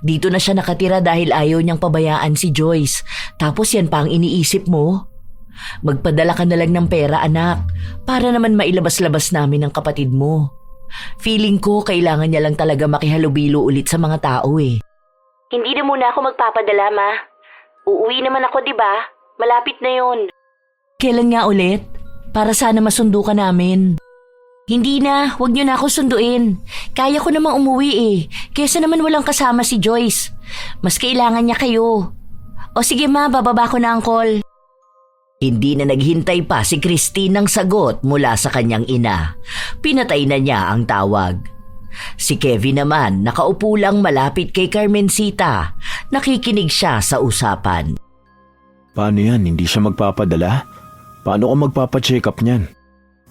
S1: Dito na siya nakatira dahil ayaw niyang pabayaan si Joyce. Tapos yan pa ang iniisip mo? Magpadala ka na lang ng pera anak, para naman mailabas-labas namin ang kapatid mo. Feeling ko kailangan niya lang talaga makihalubilo ulit sa mga tao eh.
S2: Hindi na muna ako magpapadala, ma. Uuwi naman ako, di ba? Malapit na yon.
S1: Kailan nga ulit? Para sana masundo ka namin. Hindi na, wag niyo na ako sunduin. Kaya ko namang umuwi eh. Kesa naman walang kasama si Joyce. Mas kailangan niya kayo. O sige ma, bababa ko na ang call. Hindi na naghintay pa si Christine ng sagot mula sa kanyang ina. Pinatay na niya ang tawag. Si Kevin naman nakaupo lang malapit kay Carmencita. Nakikinig siya sa usapan.
S3: Paano yan? Hindi siya magpapadala? Paano ka magpapacheck up niyan?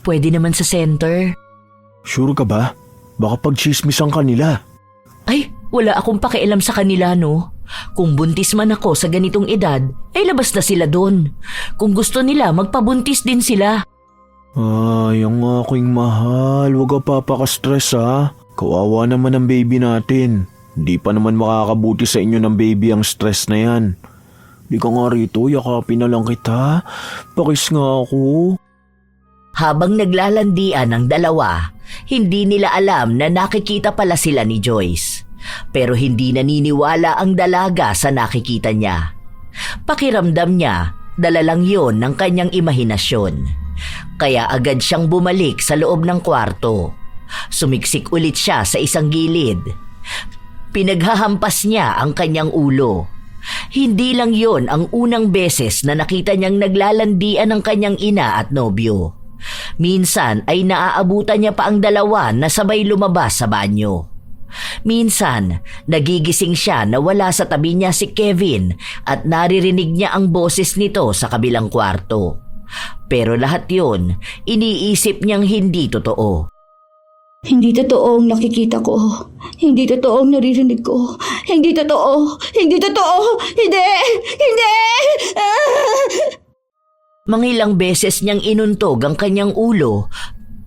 S1: Pwede naman sa center.
S3: Sure ka ba? Baka pag-chismisan ka nila.
S1: Ay, wala akong pakialam sa kanila no. Kung buntis man ako sa ganitong edad, ay labas na sila doon. Kung gusto nila, magpabuntis din sila.
S3: Ay, ang aking mahal. Huwag ka papaka-stress ha. Kawawa naman ang baby natin. Hindi pa naman makakabuti sa inyo ng baby ang stress na yan. Di ka nga rito, yakapin na lang kita. Pakis nga ako.
S1: Habang naglalandian ang dalawa, hindi nila alam na nakikita pala sila ni Joyce. Pero hindi naniniwala ang dalaga sa nakikita niya. Pakiramdam niya, dala lang yon ng kanyang imahinasyon. Kaya agad siyang bumalik sa loob ng kwarto. Sumiksik ulit siya sa isang gilid. Pinaghahampas niya ang kanyang ulo. Hindi lang yon ang unang beses na nakita niyang naglalandian ang kanyang ina at nobyo. Minsan ay naaabutan niya pa ang dalawa na sabay lumabas sa banyo. Minsan, nagigising siya na wala sa tabi niya si Kevin at naririnig niya ang boses nito sa kabilang kwarto. Pero lahat yon, iniisip niyang hindi totoo.
S4: Hindi totoo ang nakikita ko. Hindi totoo ang naririnig ko. Hindi totoo. Hindi totoo. Hindi. Hindi.
S1: Mangilang beses niyang inuntog ang kanyang ulo,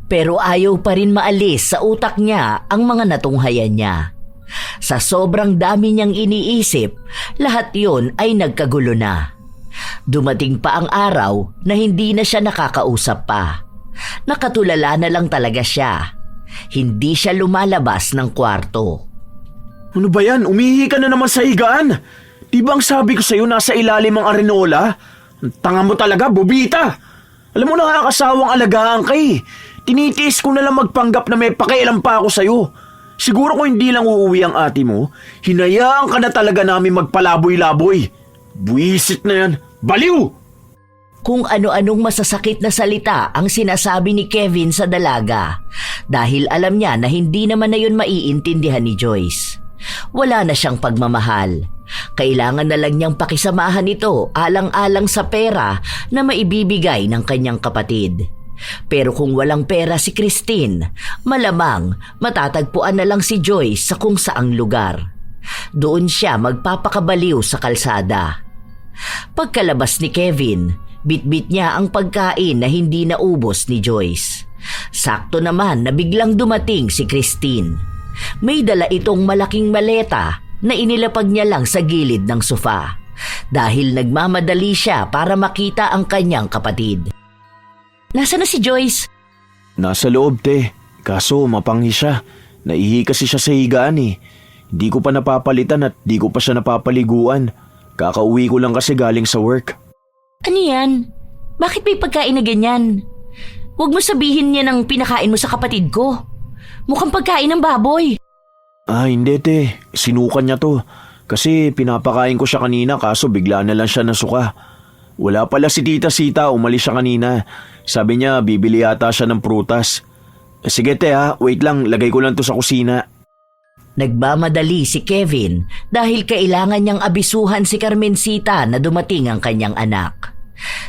S1: pero ayaw pa rin maalis sa utak niya ang mga natunghayan niya. Sa sobrang dami niyang iniisip, lahat yon ay nagkagulo na. Dumating pa ang araw na hindi na siya nakakausap pa. Nakatulala na lang talaga siya. Hindi siya lumalabas ng kwarto.
S3: Ano ba yan? Umihi ka na naman sa higaan. Di ba ang sabi ko sa'yo nasa ilalim ang arenola? Ang tanga mo talaga, bobita. Alam mo nakakasawang alagaan ka eh. Tinitiis ko na lang magpanggap na may pakialam pa ako sa'yo. Siguro kung hindi lang uuwi ang ate mo, hinayaan ka na talaga namin magpalaboy-laboy. Buwisit na yan. Baliw!
S1: Kung ano-anong masasakit na salita ang sinasabi ni Kevin sa dalaga dahil alam niya na hindi naman na yun maiintindihan ni Joyce. Wala na siyang pagmamahal. Kailangan na lang niyang pakisamahan ito alang-alang sa pera na maibibigay ng kanyang kapatid. Pero kung walang pera si Christine, malamang matatagpuan na lang si Joyce sa kung saang lugar. Doon siya magpapakabaliw sa kalsada. Pagkalabas ni Kevin, bitbit niya ang pagkain na hindi naubos ni Joyce. Sakto naman na biglang dumating si Christine. May dala itong malaking maleta na inilapag niya lang sa gilid ng sofa dahil nagmamadali siya para makita ang kanyang kapatid. Nasaan na si Joyce?
S3: Nasa loob, te. Kaso mapanghi siya. Naihi kasi siya sa higaan eh. Di ko pa napapalitan at di ko pa siya napapaliguan. Kakauwi ko lang kasi galing sa work.
S1: Ano yan?
S2: Bakit may pagkain na ganyan? Huwag mo sabihin niya ng pinakain mo sa kapatid ko. Mukhang pagkain ng baboy.
S3: Hindi te. Sinukan niya to. Kasi pinapakain ko siya kanina kaso bigla na lang siya nasuka. Wala pala si Tita Sita, umalis siya kanina. Sabi niya bibili yata siya ng prutas. Sige te wait lang, lagay ko lang to sa kusina.
S1: Nagmamadali si Kevin dahil kailangan niyang abisuhan si Carmencita na dumating ang kanyang anak.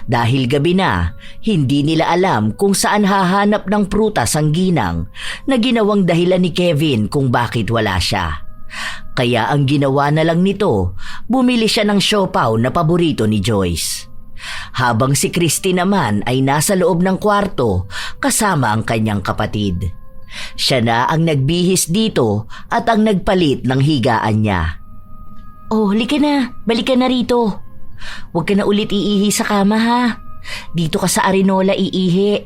S1: Dahil gabi na, hindi nila alam kung saan hahanap ng prutas ang ginang na ginawang dahilan ni Kevin kung bakit wala siya. Kaya ang ginawa na lang nito, bumili siya ng siopaw na paborito ni Joyce. Habang si Christy naman ay nasa loob ng kwarto kasama ang kanyang kapatid. Siya na ang nagbihis dito at ang nagpalit ng higaan niya.
S2: Oh, halika na. Balik ka na rito. Huwag ka na ulit iihi sa kama ha. Dito ka sa Arinola iihi.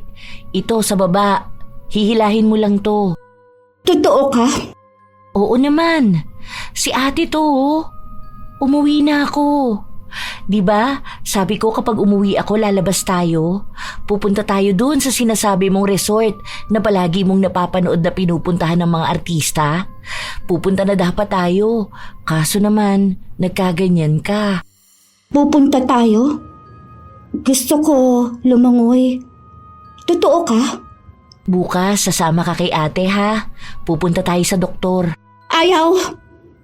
S2: Ito sa baba. Hihilahin mo lang to.
S4: Totoo ka?
S2: Oo naman. Si ate to oh. Umuwi na ako. Diba, sabi ko kapag umuwi ako lalabas tayo. Pupunta tayo dun sa sinasabi mong resort na palagi mong napapanood na pinupuntahan ng mga artista. Pupunta na dapat tayo. Kaso naman, nagkaganyan ka.
S4: Pupunta tayo? Gusto ko lumangoy. Totoo ka?
S2: Bukas, sasama ka kay ate ha. Pupunta tayo sa doktor.
S4: Ayaw!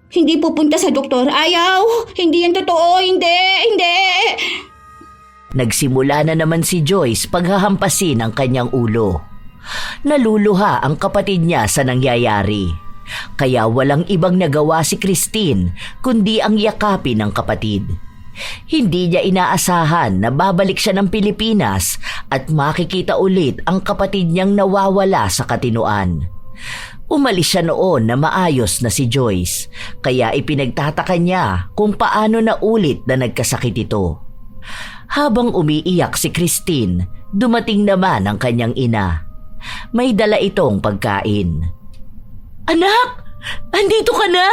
S4: Hindi pupunta sa doktor. Ayaw! Hindi yan totoo. Hindi!
S1: Nagsimula na naman si Joyce paghahampasin ang kanyang ulo. Naluluha ang kapatid niya sa nangyayari. Kaya walang ibang nagawa si Christine kundi ang yakapin ng kapatid. Hindi niya inaasahan na babalik siya ng Pilipinas at makikita ulit ang kapatid niyang nawawala sa katinuan. Umalis siya noon na maayos na si Joyce, kaya ipinagtataka niya kung paano na ulit na nagkasakit ito. Habang umiiyak si Christine, dumating naman ang kanyang ina. May dala itong pagkain.
S2: Anak! Andito ka na!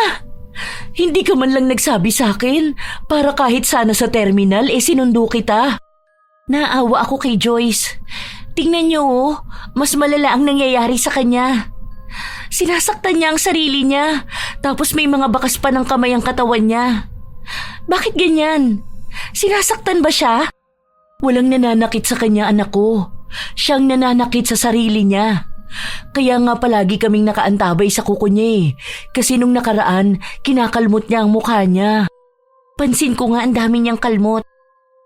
S2: Hindi ka man lang nagsabi sa akin para kahit sana sa terminal sinundo kita. Naawa ako kay Joyce. Tingnan niyo mas malala ang nangyayari sa kanya. Sinasaktan niya ang sarili niya, tapos may mga bakas pa ng kamay ang katawan niya. Bakit ganyan? Sinasaktan ba siya? Walang nananakit sa kanya, anak ko. Siyang nananakit sa sarili niya. Kaya nga palagi kaming nakaantabay sa kuko niya kasi nung nakaraan, kinakalmot niya ang mukha niya. Pansin ko nga ang dami niyang kalmot.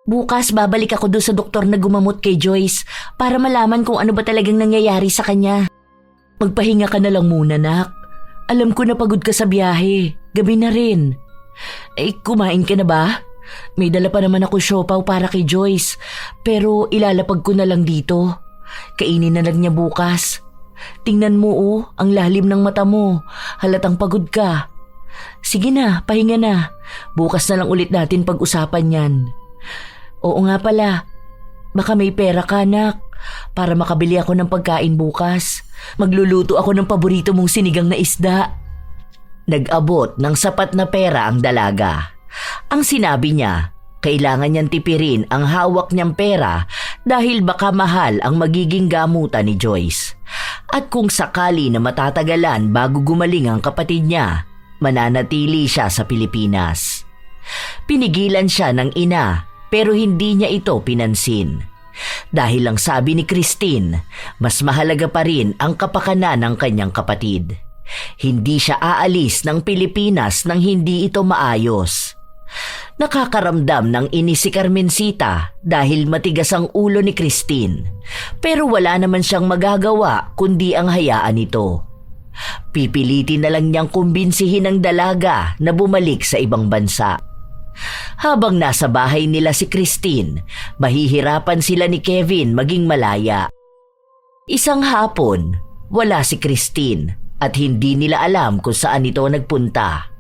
S2: Bukas babalik ako doon sa doktor na gumamot kay Joyce para malaman kung ano ba talagang nangyayari sa kanya. Magpahinga ka na lang muna, nak. Alam ko na pagod ka sa biyahe. Gabi na rin. Kumain ka na ba? May dala pa naman ako siopaw para kay Joyce, pero ilalapag ko na lang dito. Kainin na lang niya bukas. Tingnan mo ang lalim ng mata mo. Halatang pagod ka. Sige na, pahinga na. Bukas na lang ulit natin pag-usapan yan. Oo nga pala, baka may pera ka, nak, para makabili ako ng pagkain bukas. Magluluto ako ng paborito mong sinigang na isda.
S1: Nag-abot ng sapat na pera ang dalaga. Ang sinabi niya, kailangan niyang tipirin ang hawak niyang pera dahil baka mahal ang magiging gamutan ni Joyce. At kung sakali na matatagalan bago gumaling ang kapatid niya, mananatili siya sa Pilipinas. Pinigilan siya ng ina pero hindi niya ito pinansin. Dahil lang sabi ni Christine, mas mahalaga pa rin ang kapakanan ng kanyang kapatid. Hindi siya aalis ng Pilipinas nang hindi ito maayos. Nakakaramdam ng inis si Carmencita dahil matigas ang ulo ni Christine, pero wala naman siyang magagawa kundi ang hayaan ito. Pipilitin na lang niyang kumbinsihin ang dalaga na bumalik sa ibang bansa. Habang nasa bahay nila si Christine, mahihirapan sila ni Kevin maging malaya. Isang hapon, wala si Christine at hindi nila alam kung saan ito nagpunta.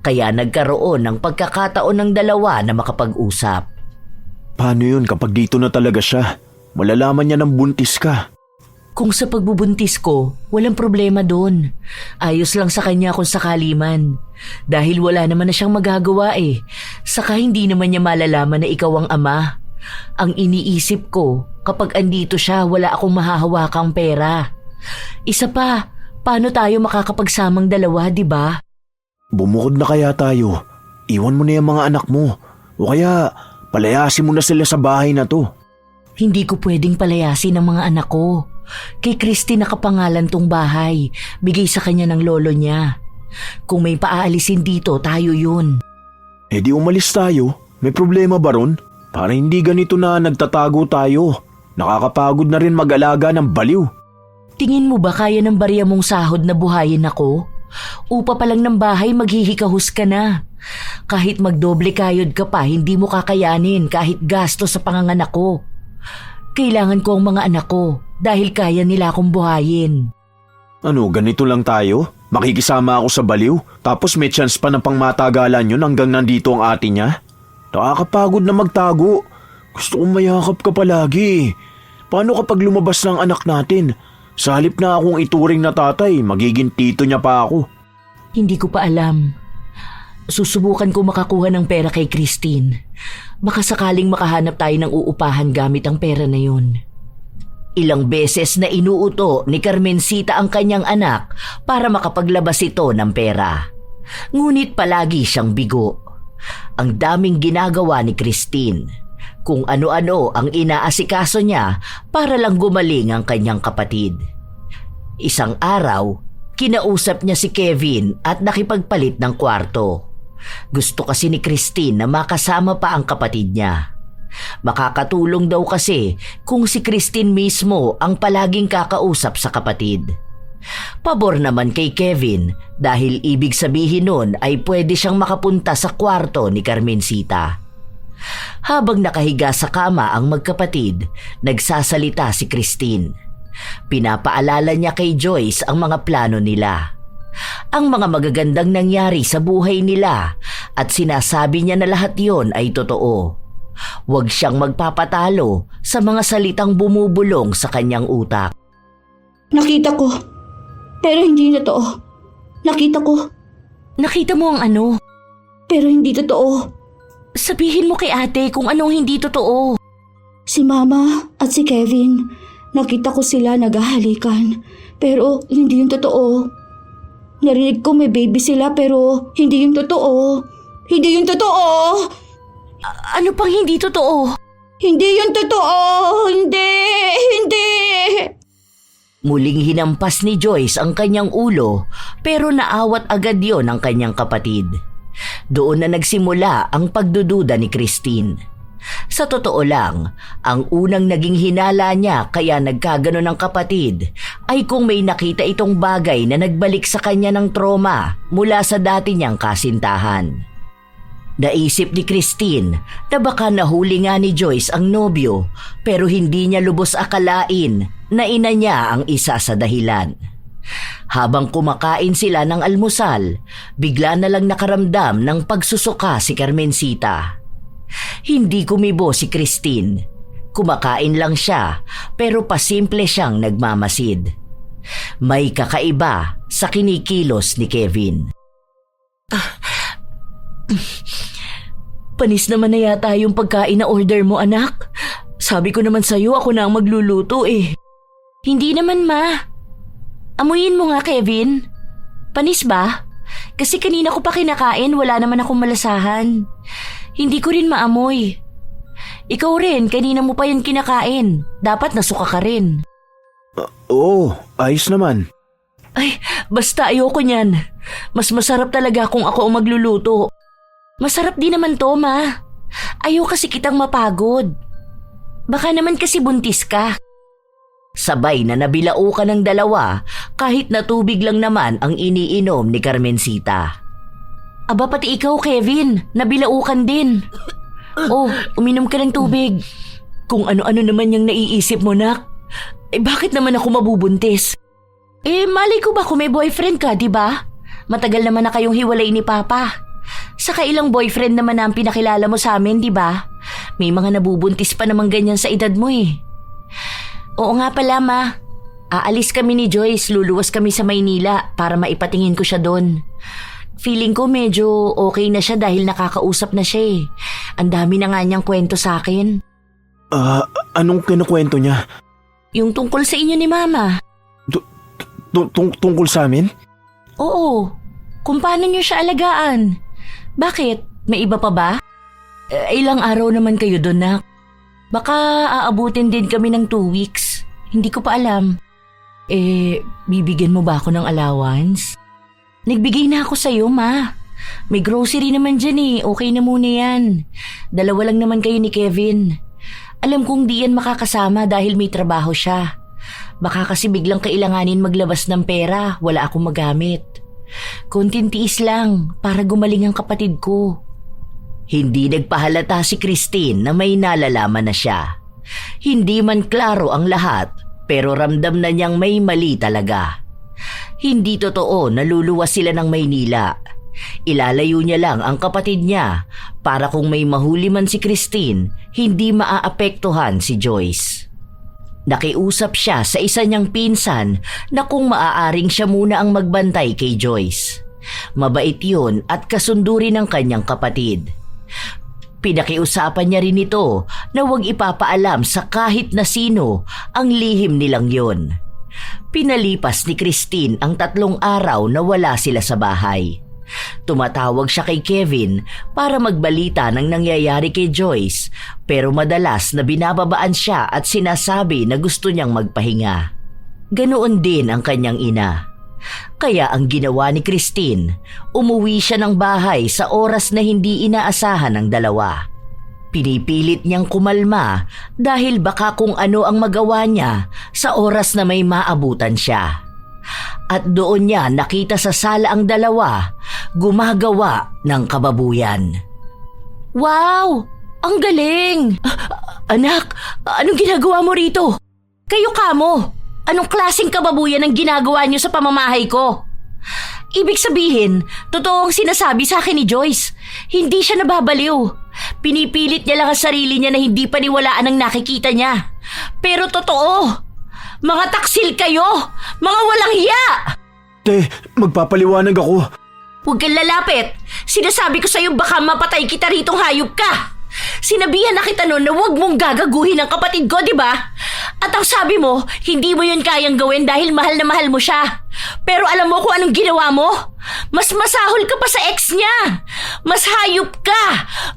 S1: Kaya nagkaroon ng pagkakataon ng dalawa na makapag-usap.
S3: Paano yun kapag dito na talaga siya? Malalaman niya ng buntis ka.
S2: Kung sa pagbubuntis ko, walang problema doon. Ayos lang sa kanya kung sakali man. Dahil wala naman na siyang magagawa Saka hindi naman niya malalaman na ikaw ang ama.
S1: Ang iniisip ko, kapag andito siya, wala akong mahahawakang pera. Isa pa, paano tayo makakapagsamang dalawa, di ba?
S3: Bumukod na kaya tayo. Iwan mo na yung mga anak mo. O kaya, palayasin mo na sila sa bahay na to.
S1: Hindi ko pwedeng palayasin ang mga anak ko. Kay Christy nakapangalan tong bahay. Bigay sa kanya ng lolo niya. Kung may paaalisin dito, tayo yun.
S3: Eh di umalis tayo. May problema ba ron? Para hindi ganito na nagtatago tayo. Nakakapagod na rin mag-alaga ng baliw.
S1: Tingin mo ba kaya ng barya mong sahod na buhayin ako? Upa pa lang ng bahay, maghihikahus ka na. Kahit magdoble kayod ka pa, hindi mo kakayanin kahit gasto sa panganganak ko. Kailangan ko ang mga anak ko dahil kaya nila akong buhayin.
S3: Ano, ganito lang tayo? Makikisama ako sa baliw, tapos may chance pa ng pangmatagalan yun hanggang nandito ang ate niya? Nakakapagod na magtago. Gusto kong mayakap ka palagi. Paano kapag lumabas ng anak natin? Sa halip na akong ituring na tatay, magiging tito niya pa ako.
S1: Hindi ko pa alam. Susubukan ko makakuha ng pera kay Christine. Baka sakaling makahanap tayo ng uupahan gamit ang pera na yun. Ilang beses na inuuto ni Carmencita ang kanyang anak para makapaglabas ito ng pera. Ngunit palagi siyang bigo. Ang daming ginagawa ni Christine. Kung ano-ano ang inaasikaso niya para lang gumaling ang kanyang kapatid. Isang araw, kinausap niya si Kevin at nakipagpalit ng kwarto. Gusto kasi ni Christine na makasama pa ang kapatid niya. Makakatulong daw kasi kung si Christine mismo ang palaging kakausap sa kapatid. Pabor naman kay Kevin dahil ibig sabihin nun ay pwede siyang makapunta sa kwarto ni Carmencita. Habang nakahiga sa kama ang magkapatid, nagsasalita si Christine. Pinapaalala niya kay Joyce ang mga plano nila. Ang mga magagandang nangyari sa buhay nila at sinasabi niya na lahat yon ay totoo. Huwag siyang magpapatalo sa mga salitang bumubulong sa kanyang utak.
S4: Nakita ko. Pero hindi totoo. Nakita ko.
S1: Nakita mo ang ano?
S4: Pero hindi totoo.
S1: Sabihin mo kay ate kung anong hindi totoo.
S4: Si Mama at si Kevin, nakita ko sila naghahalikan. Pero hindi yung totoo. Narinig ko may baby sila pero hindi yung totoo. Hindi yung totoo!
S1: Ano pang hindi totoo?
S4: Hindi yung totoo! Hindi! Hindi!
S1: Muling hinampas ni Joyce ang kanyang ulo pero naawat agad yon ng kanyang kapatid. Doon na nagsimula ang pagdududa ni Christine. Sa totoo lang, ang unang naging hinala niya kaya nagkagano ng kapatid ay kung may nakita itong bagay na nagbalik sa kanya ng trauma mula sa dati niyang kasintahan. Naisip ni Christine na baka nahuli nga ni Joyce ang nobyo pero hindi niya lubos akalain na ina niya ang isa sa dahilan. Habang kumakain sila ng almusal, bigla na lang nakaramdam ng pagsusuka si Carmencita. Hindi kumibo si Christine. Kumakain lang siya pero pasimple siyang nagmamasid. May kakaiba sa kinikilos ni Kevin. Panis naman na yata yung pagkain na order mo, anak. Sabi ko naman sa'yo ako na ang magluluto eh. Hindi naman, ma. Amuyin mo nga, Kevin. Panis ba? Kasi kanina ko pa kinakain, wala naman akong malasahan. Hindi ko rin maamoy. Ikaw rin, kanina mo pa yan kinakain. Dapat nasuka ka rin.
S3: Oo, ayos naman.
S1: Ay, basta ayoko niyan. Mas masarap talaga kung ako ang magluluto. Masarap din naman to, ma. Ayaw kasi kitang mapagod. Baka naman kasi buntis ka. Sabay na nabilaukan ng dalawa kahit na tubig lang naman ang iniinom ni Carmencita. Aba pati ikaw, Kevin, nabilaukan din. Oh, uminom ka ng tubig. Kung ano-ano naman yung naiisip mo, nak. Eh bakit naman ako mabubuntis? Eh malay ko ba kung may boyfriend ka, di ba? Matagal naman na kayong hiwalay ni Papa. Saka ilang boyfriend naman na ang pinakilala mo sa amin, di ba? May mga nabubuntis pa naman ganyan sa edad mo eh. Oo nga pala, ma. Aalis kami ni Joyce, luluwas kami sa Maynila para maipatingin ko siya doon. Feeling ko medyo okay na siya dahil nakakausap na siya eh. Ang dami na nga niyang kwento sa akin.
S3: Anong kinukwento niya?
S2: Yung tungkol sa inyo ni Mama.
S3: Tungkol sa amin?
S2: Oo, kung paano niyo siya alagaan. Bakit? May iba pa ba? Ilang araw naman kayo doon, nak. Baka aabutin din kami ng 2 weeks. Hindi ko pa alam. Bibigyan mo ba ako ng allowance? Nagbigay na ako sa'yo, Ma. May grocery naman dyan Okay na muna yan. 2 lang naman kayo ni Kevin. Alam kong di yan makakasama dahil may trabaho siya. Baka kasi biglang kailanganin maglabas ng pera, wala akong magamit. Konting tiis lang para gumaling ang kapatid ko. Hindi nagpahalata si Christine na may nalalaman na siya. Hindi man klaro ang lahat, pero ramdam na niyang may mali talaga. Hindi totoo na luluwas sila ng Maynila. Ilalayo niya lang ang kapatid niya para kung may mahuli man si Christine, hindi maaapektuhan si Joyce. Nakiusap siya sa isa niyang pinsan na kung maaaring siya muna ang magbantay kay Joyce. Mabait yun at kasunduri ng kanyang kapatid. Pinakiusapan niya rin ito na huwag ipapaalam sa kahit na sino ang lihim nilang yun. Pinalipas ni Christine ang 3 araw na wala sila sa bahay. Tumatawag siya kay Kevin para magbalita ng nangyayari kay Joyce, pero madalas na binababaan siya at sinasabi na gusto niyang magpahinga. Ganoon din ang kanyang ina. Kaya ang ginawa ni Christine, umuwi siya ng bahay sa oras na hindi inaasahan ng dalawa. Pinipilit niyang kumalma dahil baka kung ano ang magawa niya sa oras na may maabutan siya. At doon niya nakita sa sala ang dalawa, gumagawa ng kababuyan. Wow! Ang galing! Anak, anong ginagawa mo rito? Kayo kamo! Anong klaseng kababuyan ang ginagawa niyo sa pamamahay ko? Ibig sabihin, totoo ang sinasabi sa akin ni Joyce. Hindi siya nababaliw. Pinipilit niya lang ang sarili niya na hindi paniwalaan ang nakikita niya. Pero totoo! Mga taksil kayo! Mga walang hiya!
S3: Te, magpapaliwanag ako.
S2: Huwag kang lalapit! Sinasabi ko sa'yo baka mapatay kita ritong hayop ka! Sinabihan na kita noon na huwag mong gagaguhin ang kapatid ko, di ba? At ang sabi mo, hindi mo yun kayang gawin dahil mahal na mahal mo siya. Pero alam mo kung anong ginawa mo? Mas masahol ka pa sa ex niya! Mas hayop ka!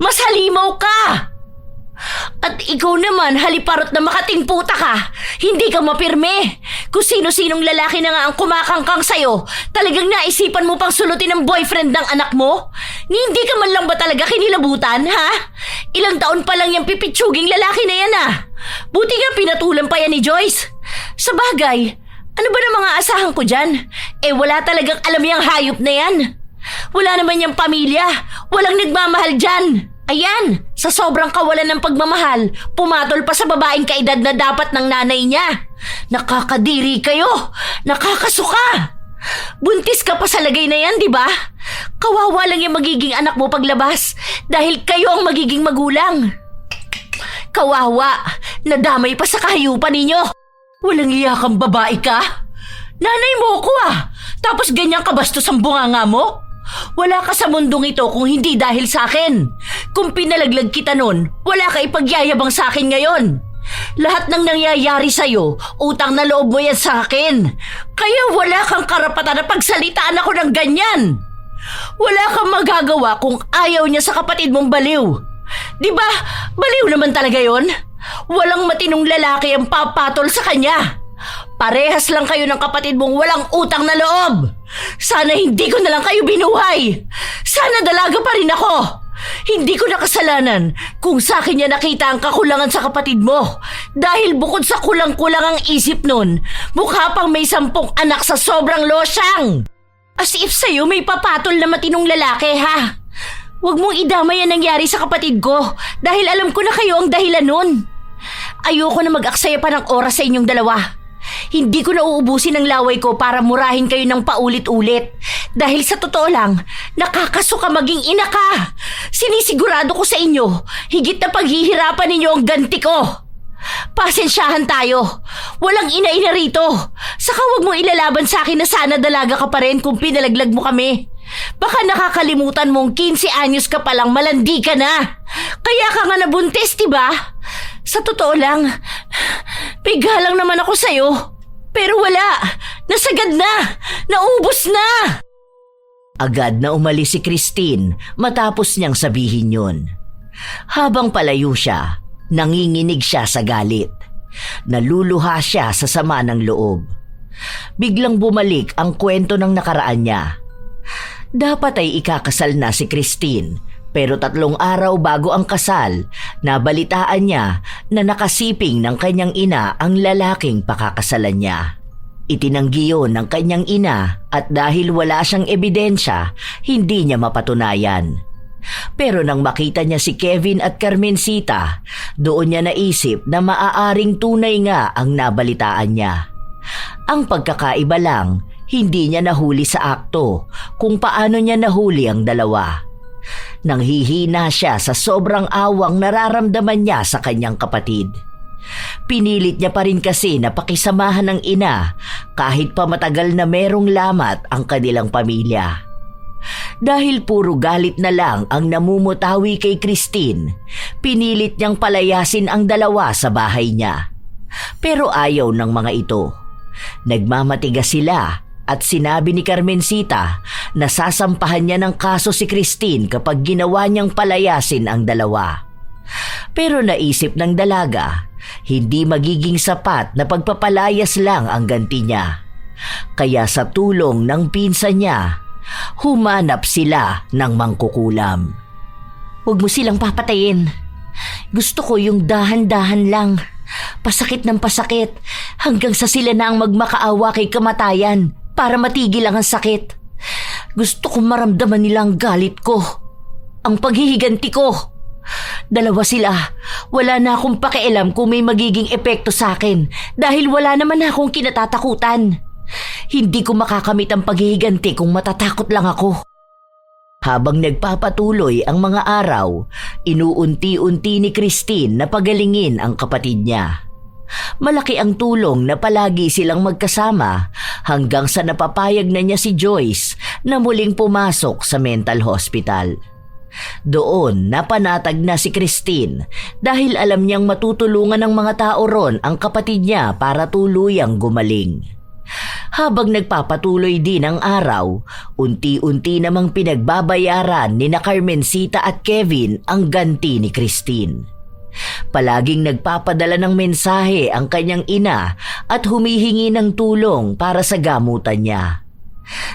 S2: Mas halimaw ka! At ikaw naman, haliparot na makating puta ka. Hindi ka mapirme. Kung sino-sinong lalaki na nga ang kumakangkang sa'yo, talagang naisipan mo pang sulutin ang boyfriend ng anak mo? Hindi ka man lang ba talaga kinilabutan, ha? Ilang taon pa lang yung pipitsuging lalaki na yan, Buti nga pinatulan pa yan ni Joyce. Sa bagay, ano ba na mga asahan ko dyan? Wala talagang alam yung hayop na yan. Wala naman yung pamilya. Walang nagmamahal dyan. Ayan, sa sobrang kawalan ng pagmamahal, pumatol pa sa babaeng kaedad na dapat ng nanay niya. Nakakadiri kayo! Nakakasuka! Buntis ka pa sa lagay na yan, di ba? Kawawa lang yung magiging anak mo paglabas dahil kayo ang magiging magulang. Kawawa, nadamay pa sa kahayupan ninyo. Walang iya kang babae ka? Nanay mo ko tapos ganyan kabastos ang bunganga mo? Wala ka sa mundong ito kung hindi dahil sa akin. Kung pinalaglag kita nun, wala ka ipagyayabang sa akin ngayon. Lahat ng nangyayari sa'yo, utang na loob mo yan sa akin. Kaya wala kang karapatan na pagsalitaan ako ng ganyan. Wala kang magagawa kung ayaw niya sa kapatid mong baliw. Di ba? Baliw naman talaga yon. Walang matinong lalaki ang papatol sa kanya. Parehas lang kayo ng kapatid mong walang utang na loob. Sana hindi ko na lang kayo binuhay. Sana dalaga pa rin ako. Hindi ko nakasalanan kung sa akin niya nakita ang kakulangan sa kapatid mo. Dahil bukod sa kulang-kulang ang isip nun, mukha pang may 10 anak sa sobrang losyang. As if sa'yo may papatol na matinong lalaki, ha? Huwag mong idamay ang nangyari sa kapatid ko dahil alam ko na kayo ang dahilan nun. Ayoko na mag-aksaya pa ng oras sa inyong dalawa. Hindi ko na uubusin ang laway ko para murahin kayo ng paulit-ulit. Dahil sa totoo lang, nakakasuka maging ina ka. Sinisigurado ko sa inyo, higit na paghihirapan ninyo ang ganti ko. Pasensyahan tayo. Walang ina-ina rito. Saka huwag mong ilalaban sa akin na sana dalaga ka pa rin kung pinalaglag mo kami. Baka nakakalimutan mong 15 anyos ka palang malandi ka na. Kaya ka nga nabuntis, diba? Sa totoo lang, piga lang naman ako sa'yo. Pero wala, nasagad na, naubos na. Agad na umalis si Christine matapos niyang sabihin yun. Habang palayo siya, nanginginig siya sa galit. Naluluha siya sa sama ng loob. Biglang bumalik ang kwento ng nakaraan niya. Dapat ay ikakasal na si Christine, pero 3 araw bago ang kasal, nabalitaan niya na nakasiping ng kanyang ina ang lalaking pakakasalan niya. Itinanggi yun ng kanyang ina at dahil wala siyang ebidensya, hindi niya mapatunayan. Pero nang makita niya si Kevin at Carmencita, doon niya naisip na maaaring tunay nga ang nabalitaan niya. Ang pagkakaiba lang, hindi niya nahuli sa akto kung paano niya nahuli ang dalawa. Nanghihina siya sa sobrang awang nararamdaman niya sa kanyang kapatid. Pinilit niya pa rin kasi na pakisamahan ng ina kahit pa matagal na merong lamat ang kanilang pamilya. Dahil puro galit na lang ang namumutawi kay Christine, pinilit niyang palayasin ang dalawa sa bahay niya. Pero ayaw ng mga ito. Nagmamatigas sila at sinabi ni Carmencita na sasampahan niya ng kaso si Christine kapag ginawa niyang palayasin ang dalawa. Pero naisip ng dalaga, hindi magiging sapat na pagpapalayas lang ang ganti niya. Kaya sa tulong ng pinsan niya, humanap sila ng mangkukulam.
S1: Huwag mo silang papatayin. Gusto ko yung dahan-dahan lang. Pasakit ng pasakit hanggang sa sila na ang magmakaawa kay kamatayan para matigil ang sakit. Gusto kong maramdaman nila ang galit ko, ang paghihiganti ko. Dalawa sila, wala na akong pakialam kung may magiging epekto sa akin dahil wala naman akong kinatatakutan. Hindi ko makakamit ang paghihiganti kung matatakot lang ako.
S2: Habang nagpapatuloy ang mga araw, inuunti-unti ni Christine na pagalingin ang kapatid niya. Malaki ang tulong na palagi silang magkasama hanggang sa napapayag na niya si Joyce na muling pumasok sa mental hospital. Doon napanatag na si Christine dahil alam niyang matutulungan ng mga tao ron ang kapatid niya para tuluyang gumaling. Habang nagpapatuloy din ang araw, unti-unti namang pinagbabayaran ni na Carmencita at Kevin ang ganti ni Christine. Palaging nagpapadala ng mensahe ang kanyang ina at humihingi ng tulong para sa gamutan niya.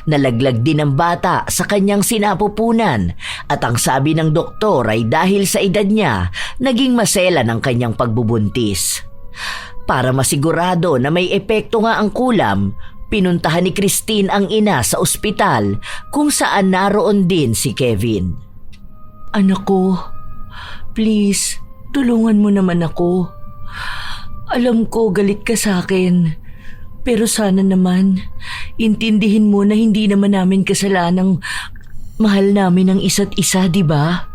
S2: Nalaglag din ang bata sa kanyang sinapupunan at ang sabi ng doktor ay dahil sa edad niya, naging masela ng kanyang pagbubuntis. Para masigurado na may epekto nga ang kulam, pinuntahan ni Christine ang ina sa ospital kung saan naroon din si Kevin.
S1: Anak ko, please, tulungan mo naman ako. Alam ko galit ka sa akin, pero sana naman intindihin mo na hindi naman namin kasalanang mahal namin ang isa't isa, di ba?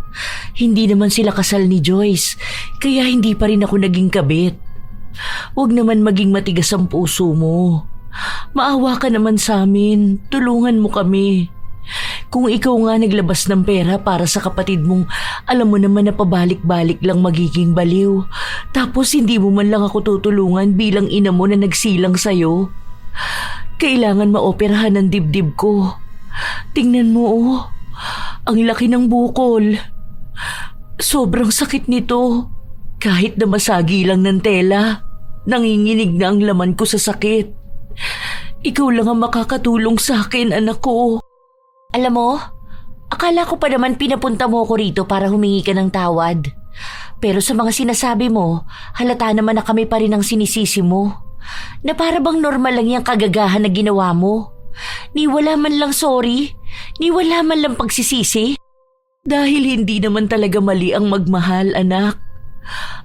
S1: Hindi naman sila kasal ni Joyce, kaya hindi pa rin ako naging kabit. Huwag naman maging matigas ang puso mo. Maawa ka naman sa amin. Tulungan mo kami. Kung ikaw nga naglabas ng pera para sa kapatid mong alam mo naman na pabalik-balik lang magiging baliw, tapos hindi mo man lang ako tutulungan bilang ina mo na nagsilang sa'yo. Kailangan maoperahan ang dibdib ko. Tingnan mo oh, ang laki ng bukol. Sobrang sakit nito. Kahit na masagi lang ng tela, nanginginig na ang laman ko sa sakit. Ikaw lang ang makakatulong sa akin, anak ko.
S2: Alam mo, akala ko pa naman pinapunta mo ko rito para humingi ka ng tawad. Pero sa mga sinasabi mo, halata naman na kami pa rin ang sinisisi mo. Na para bang normal lang yung kagagahan na ginawa mo. Ni wala man lang sorry, ni wala man lang pagsisisi.
S1: Dahil hindi naman talaga mali ang magmahal, anak.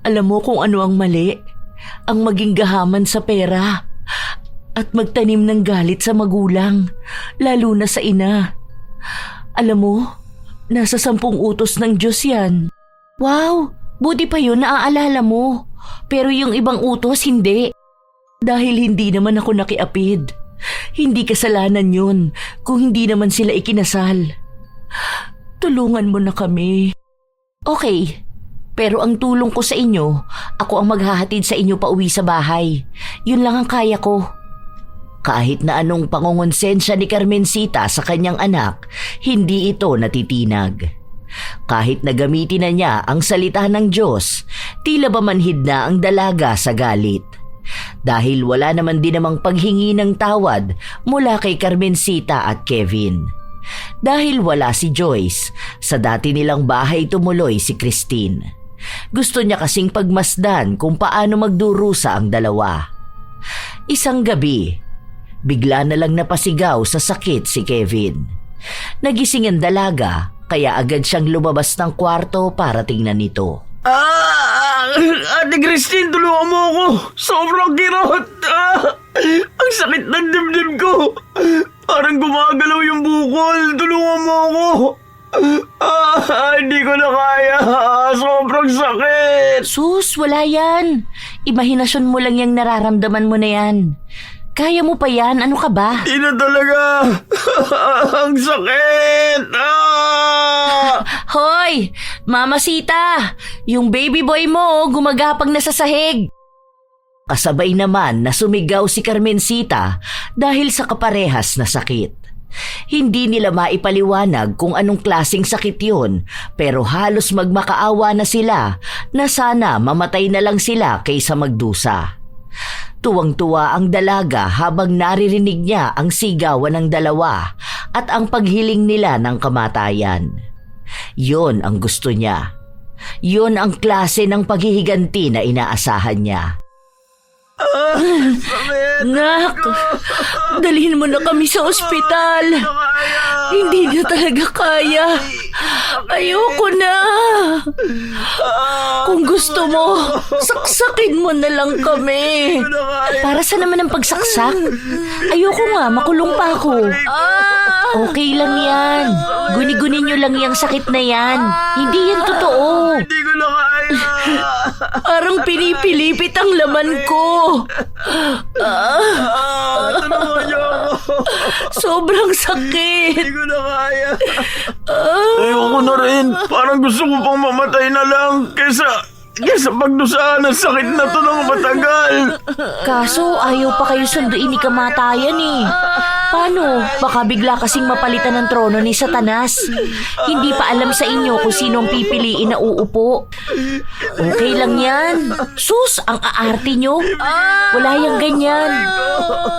S1: Alam mo kung ano ang mali? Ang maging gahaman sa pera at magtanim ng galit sa magulang, lalo na sa ina. Alam mo, nasa 10 utos ng Diyos yan.
S2: Wow, buti pa yun naaalala mo. Pero yung ibang utos hindi.
S1: Dahil hindi naman ako nakiapid. Hindi kasalanan yun kung hindi naman sila ikinasal. Tulungan mo na kami.
S2: Okay, Pero ang tulong ko sa inyo, ako ang maghahatid sa inyo pa uwi sa bahay. Yun lang ang kaya ko. Kahit na anong pangongonsensya ni Carmencita sa kanyang anak, hindi ito natitinag. Kahit na gamitin na niya ang salita ng Diyos, tila ba manhid na ang dalaga sa galit. Dahil wala naman din namang paghingi ng tawad mula kay Carmencita at Kevin. Dahil wala si Joyce, sa dati nilang bahay tumuloy si Christine. Gusto niya kasing pagmasdan kung paano magdurusa ang dalawa. Isang gabi, bigla na lang napasigaw sa sakit si Kevin. Nagising ang dalaga, kaya agad siyang lumabas ng kwarto para tingnan ito.
S3: Ate Christine, tulungan mo ako. Sobrang kirot. Ang sakit ng dibdib ko. Parang gumagalaw yung bukol. Tulungan mo ako. Hindi ko na kaya. Sobrang sakit.
S2: Sus, wala yan. Imahinasyon mo lang yung nararamdaman mo na yan. Kaya mo pa yan, ano ka ba?
S3: Hindi na talaga. Ang sakit.
S2: Hoy, Mama Sita, yung baby boy mo gumagapang na sa sahig. Kasabay naman na sumigaw si Carmencita dahil sa kaparehas na sakit. Hindi nila maipaliwanag kung anong klaseng sakit yun, pero halos magmakaawa na sila na sana mamatay na lang sila kaysa magdusa. Tuwang-tuwa ang dalaga habang naririnig niya ang sigawan ng dalawa at ang paghiling nila ng kamatayan. Yon ang gusto niya. Yon ang klase ng paghihiganti na inaasahan niya. Nak, dalhin mo na kami sa ospital. Hindi na talaga kaya. Ayoko na. Kung gusto mo, saksakin mo na lang kami. Para sa naman ang pagsaksak? Ayoko nga, makulong pa ako. Okay lang yan. Guni-guni nyo lang yung sakit na yan. Hindi yan totoo.
S3: Hindi ko na kaya.
S2: Parang pinipilipit ang laman ko.
S3: Tulungan niyo ako.
S2: Sobrang sakit.
S3: Hindi ko na kaya. Ayoko na rin. Parang gusto ko pang mamatay na lang kaysa pagdusaan ang sakit na to ng matagal.
S2: Kaso ayaw pa kayo sunduin ni kamatayan eh. Paano? Baka bigla kasing mapalitan ng trono ni Satanas. Hindi pa alam sa inyo kung sino ang pipiliin na uupo. Okay lang yan. Sus, ang aarte nyo. Wala yang ganyan.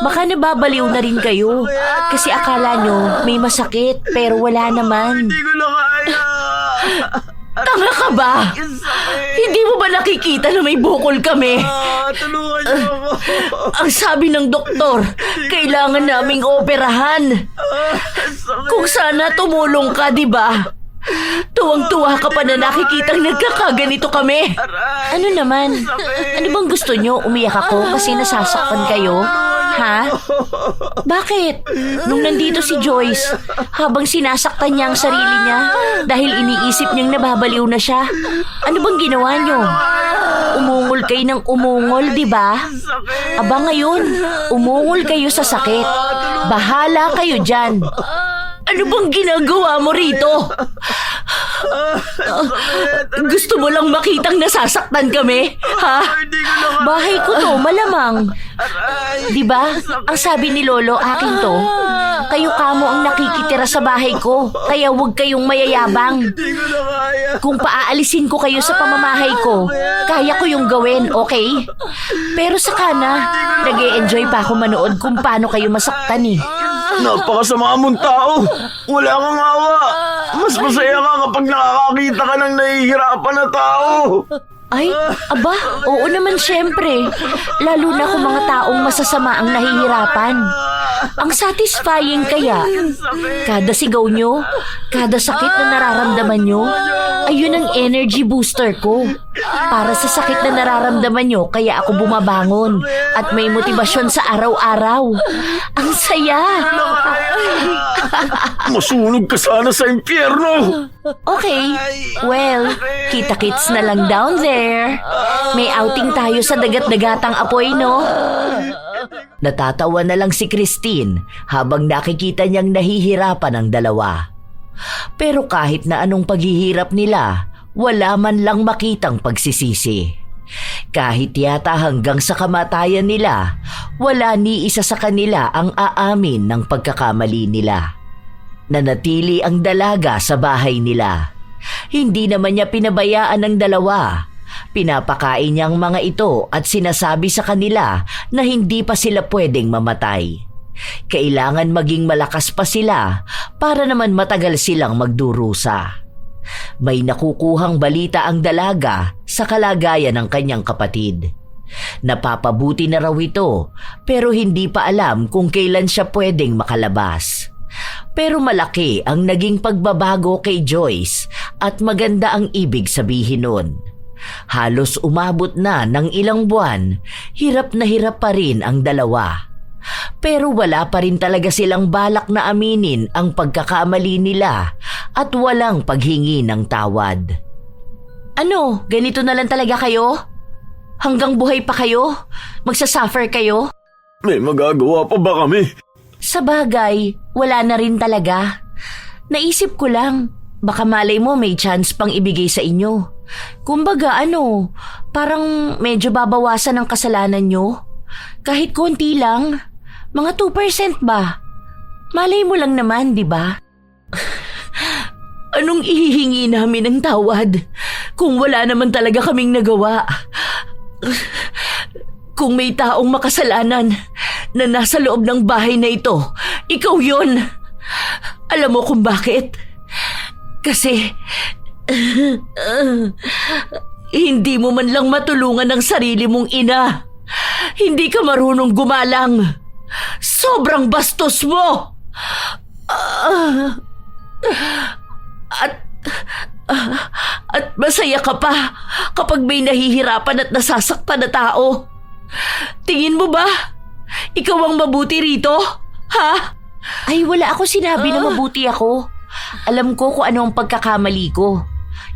S2: Baka nababaliw na rin kayo. Kasi akala nyo may masakit pero wala naman.
S3: Hindi ko na kaya.
S2: Tanga ka ba? Hindi mo ba nakikita na may bukol kami?
S3: Tulungan niyo ako.
S2: Ang sabi ng doktor, kailangan naming operahan. Kung sana tumulong ka, di ba? Tuwang-tuwa ka pa na nakikitang nagkakaganito kami. Ano naman? Ano bang gusto nyo? Umiyak ako kasi nasasaktan kayo? Ha? Bakit? Nung nandito si Joyce, habang sinasaktan niya ang sarili niya dahil iniisip niyang nababaliw na siya, ano bang ginawa niyo? Umungol kayo ng umungol, di ba? Aba ngayon, umungol kayo sa sakit. Bahala kayo dyan. Ano bang ginagawa mo rito? Gusto mo lang makitang nasasaktan kami? Ha? Bahay ko to, malamang. Diba? Ang sabi ni Lolo, akin to. Kayo kamo ang nakikitira sa bahay ko, kaya huwag kayong mayayabang. Kung paaalisin ko kayo sa pamamahay ko, kaya ko yung gawin, okay? Pero saka na, nag-e-enjoy pa ako manood kung paano kayo masaktan eh.
S3: Napakasama mong tao. Wala kang awa. Mas masaya ka kapag nakakakita ka ng nahihirapan na tao.
S2: Ay, aba, oo naman syempre. Lalo na kung mga taong masasama ang nahihirapan. Ang satisfying kaya, kada sigaw nyo, kada sakit na nararamdaman nyo, ayun ang energy booster ko. Para sa sakit na nararamdaman nyo, kaya ako bumabangon at may motibasyon sa araw-araw. Ang saya!
S3: Masunog ka sana sa impyerno.
S2: Okay, well, kita-kits na lang down there. May outing tayo sa dagat-dagatang apoy, no? Natatawa na lang si Christine habang nakikita niyang nahihirapan ang dalawa. Pero kahit na anong paghihirap nila,
S1: wala man lang makitang pagsisisi. Kahit yata hanggang sa kamatayan nila, wala ni isa sa kanila ang aamin ng pagkakamali nila. Nanatili ang dalaga sa bahay nila. Hindi naman niya pinabayaan ng dalawa. Pinapakain niya ang mga ito at sinasabi sa kanila na hindi pa sila pwedeng mamatay. Kailangan maging malakas pa sila para naman matagal silang magdurusa. May nakukuhang balita ang dalaga sa kalagayan ng kanyang kapatid. Napapabuti na raw ito pero hindi pa alam kung kailan siya pwedeng makalabas. Pero malaki ang naging pagbabago kay Joyce at maganda ang ibig sabihin nun. Halos umabot na ng ilang buwan, hirap na hirap pa rin ang dalawa. Pero wala pa rin talaga silang balak na aminin ang pagkakamali nila at walang paghingi ng tawad.
S2: Ano, ganito na lang talaga kayo? Hanggang buhay pa kayo? Magsasuffer kayo?
S3: May magagawa pa ba kami?
S2: Sa bagay, wala na rin talaga. Naisip ko lang, baka malay mo may chance pang ibigay sa inyo. Kumbaga parang medyo babawasan ang kasalanan nyo. Kahit konti lang, mga 2% ba? Malay mo lang naman, di ba? Anong ihihingi namin ng tawad kung wala naman talaga kaming nagawa? Kung may taong makasalanan na nasa loob ng bahay na ito, ikaw yun. Alam mo kung bakit? Kasi hindi mo man lang matulungan ang sarili mong ina. Hindi ka marunong gumalang. Sobrang bastos mo. At masaya ka pa kapag may nahihirapan at nasasaktan na tao. Tingin mo ba ikaw ang mabuti rito? Ha?
S1: Ay, wala ako sinabi na mabuti ako. Alam ko kung ano ang pagkakamali ko.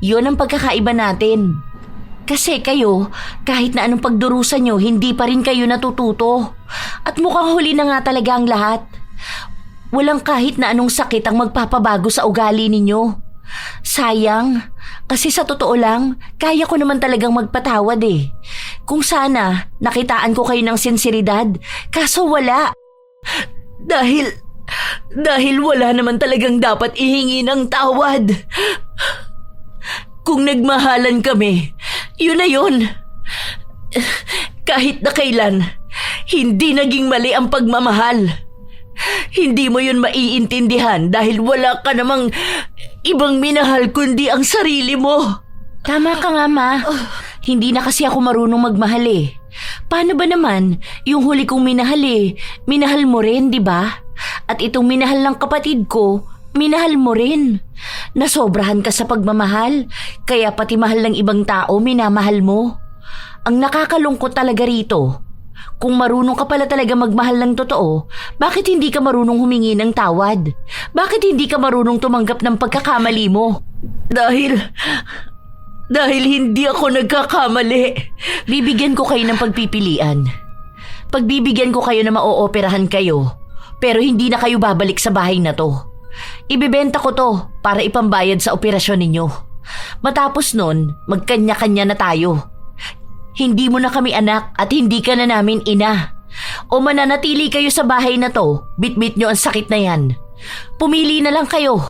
S1: Yun ang pagkakaiba natin. Kasi kayo, kahit na anong pagdurusan nyo, hindi pa rin kayo natututo. At mukhang huli na nga talaga ang lahat. Walang kahit na anong sakit ang magpapabago sa ugali ninyo. Sayang, kasi sa totoo lang, kaya ko naman talagang magpatawad eh. Kung sana, nakitaan ko kayo ng sinseridad, kaso wala. Dahil wala naman talagang dapat ihingi ng tawad. Kung nagmahalan kami, yun na yun. Kahit na kailan, hindi naging mali ang pagmamahal. Hindi mo yun maiintindihan dahil wala ka namang ibang minahal kundi ang sarili mo.
S2: Tama ka nga, Ma. Hindi na kasi ako marunong magmahal eh. Paano ba naman yung huli kong minahal mo rin, di ba? At itong minahal ng kapatid ko, minahal mo rin. Nasobrahan ka sa pagmamahal, kaya pati mahal ng ibang tao minamahal mo. Ang nakakalungkot talaga rito, kung marunong ka pala talaga magmahal ng totoo, bakit hindi ka marunong humingi ng tawad? Bakit hindi ka marunong tumanggap ng pagkakamali mo? Dahil hindi ako nagkakamali. Bibigyan ko kayo ng pagpipilian. Pagbibigyan ko kayo na maooperahan kayo, pero hindi na kayo babalik sa bahay na to. Ibebenta ko to para ipambayad sa operasyon ninyo. Matapos nun, magkanya-kanya na tayo. Hindi mo na kami anak at hindi ka na namin ina. O mananatili kayo sa bahay na to, bit-bit nyo ang sakit na yan. Pumili na lang kayo.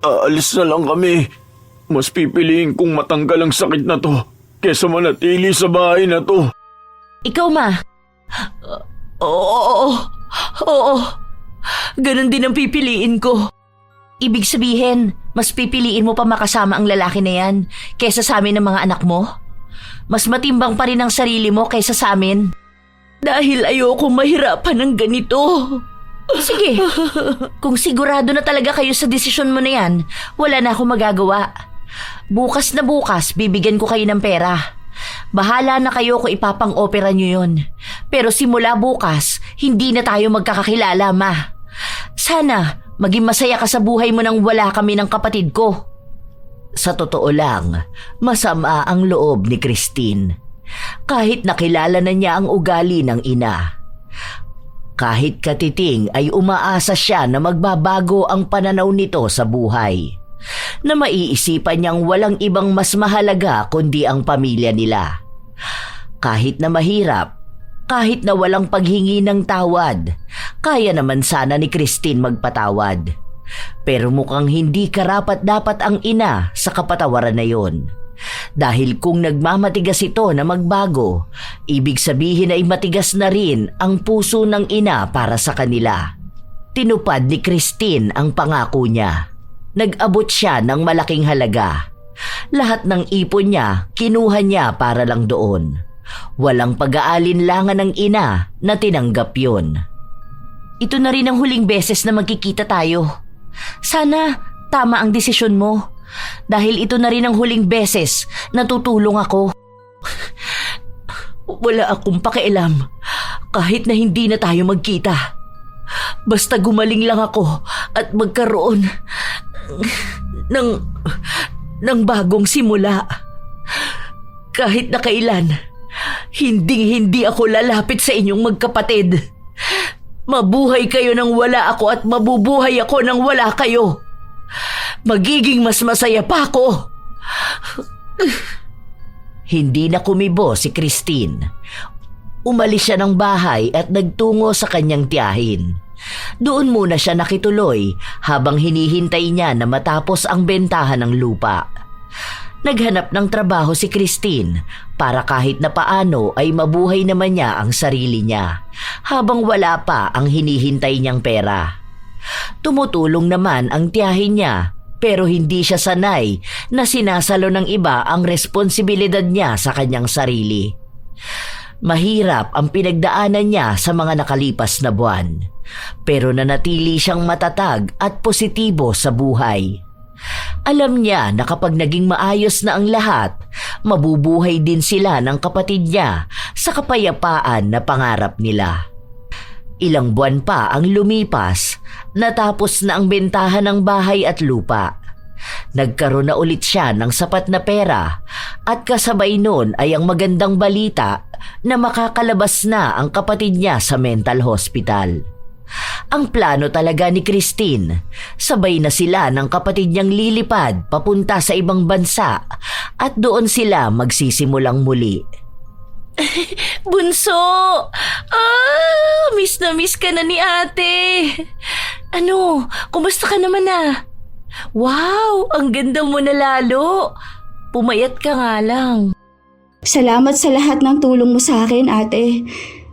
S3: Aalis na lang kami. Mas pipiliin kong matanggal ang sakit na to kesa manatili sa bahay na to.
S2: Ikaw, Ma. Oo. Ganon din ang pipiliin ko. Ibig sabihin, mas pipiliin mo pa makasama ang lalaki na yan kesa sa amin ng mga anak mo? Mas matimbang pa rin ang sarili mo kaysa sa amin? Dahil ayoko mahirapan ng ganito. Sige, kung sigurado na talaga kayo sa desisyon mo na yan, wala na akong magagawa. Bukas na bukas, bibigyan ko kayo ng pera. Bahala na kayo kung ipapang-opera nyo yun. Pero simula bukas, hindi na tayo magkakakilala, Ma. Sana maging masaya ka sa buhay mo nang wala kami ng kapatid ko. Sa totoo lang, masama ang loob ni Christine. Kahit nakilala na niya ang ugali ng ina. Kahit katiting ay umaasa siya na magbabago ang pananaw nito sa buhay. na maiisipan niyang walang ibang mas mahalaga kundi ang pamilya nila. Kahit na mahirap, kahit na walang paghingi ng tawad, kaya naman sana ni Christine magpatawad. Pero mukhang hindi karapat-dapat ang ina sa kapatawaran na yon. Dahil kung nagmamatigas ito na magbago, ibig sabihin ay matigas na rin ang puso ng ina para sa kanila. Tinupad ni Christine ang pangako niya. Nag-abot siya ng malaking halaga. Lahat ng ipon niya, kinuha niya para lang doon. Walang pag-aalinlangan ng ina na tinanggap yun. Ito na rin ang huling beses na magkikita tayo. Sana tama ang desisyon mo. Dahil ito na rin ang huling beses na tutulong ako. Wala akong pakialam kahit na hindi na tayo magkita. Basta gumaling lang ako at magkaroon ng bagong simula. Kahit na kailan, hindi ako lalapit sa inyong magkapatid. Mabuhay kayo nang wala ako at mabubuhay ako nang wala kayo. Magiging mas masaya pa ako. Hindi na kumibo si Christine. Umalis siya ng bahay at nagtungo sa kanyang tiyahin. Doon muna siya nakituloy habang hinihintay niya na matapos ang bentahan ng lupa. Naghanap ng trabaho si Christine para kahit na paano ay mabuhay naman niya ang sarili niya habang wala pa ang hinihintay niyang pera. Tumutulong naman ang tiyahin niya pero hindi siya sanay na sinasalo ng iba ang responsibilidad niya sa kanyang sarili. Mahirap ang pinagdaanan niya sa mga nakalipas na buwan pero nanatili siyang matatag at positibo sa buhay. Alam niya na kapag naging maayos na ang lahat, mabubuhay din sila ng kapatid niya sa kapayapaan na pangarap nila. Ilang buwan pa ang lumipas, natapos na ang bentahan ng bahay at lupa. Nagkaroon na ulit siya ng sapat na pera at kasabay nun ay ang magandang balita na makakalabas na ang kapatid niya sa mental hospital. Ang plano talaga ni Christine, sabay na sila ng kapatid niyang lilipad papunta sa ibang bansa at doon sila magsisimulang muli.
S1: Bunso! Miss na miss ka na ni ate. Ano, kumusta ka naman ah? Wow, ang ganda mo na lalo. Pumayat ka nga lang.
S4: Salamat sa lahat ng tulong mo sa akin, ate.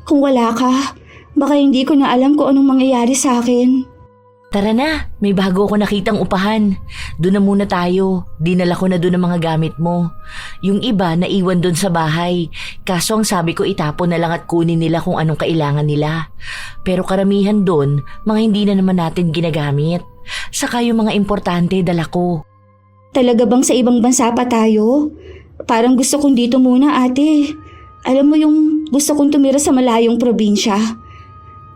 S4: Kung wala ka, baka hindi ko na alam kung anong mangyayari sa akin.
S1: Tara na, may bago ako nakitang upahan. Doon na muna tayo. Dinala ko na doon ang mga gamit mo. Yung iba naiwan doon sa bahay. Kaso ang sabi ko itapon na lang at kunin nila kung anong kailangan nila. Pero karamihan doon, mga hindi na naman natin ginagamit. Saka yung mga importante dala ko.
S4: Talaga bang sa ibang bansa pa tayo? Parang gusto kong dito muna, ate. Alam mo yung gusto kong tumira sa malayong probinsya.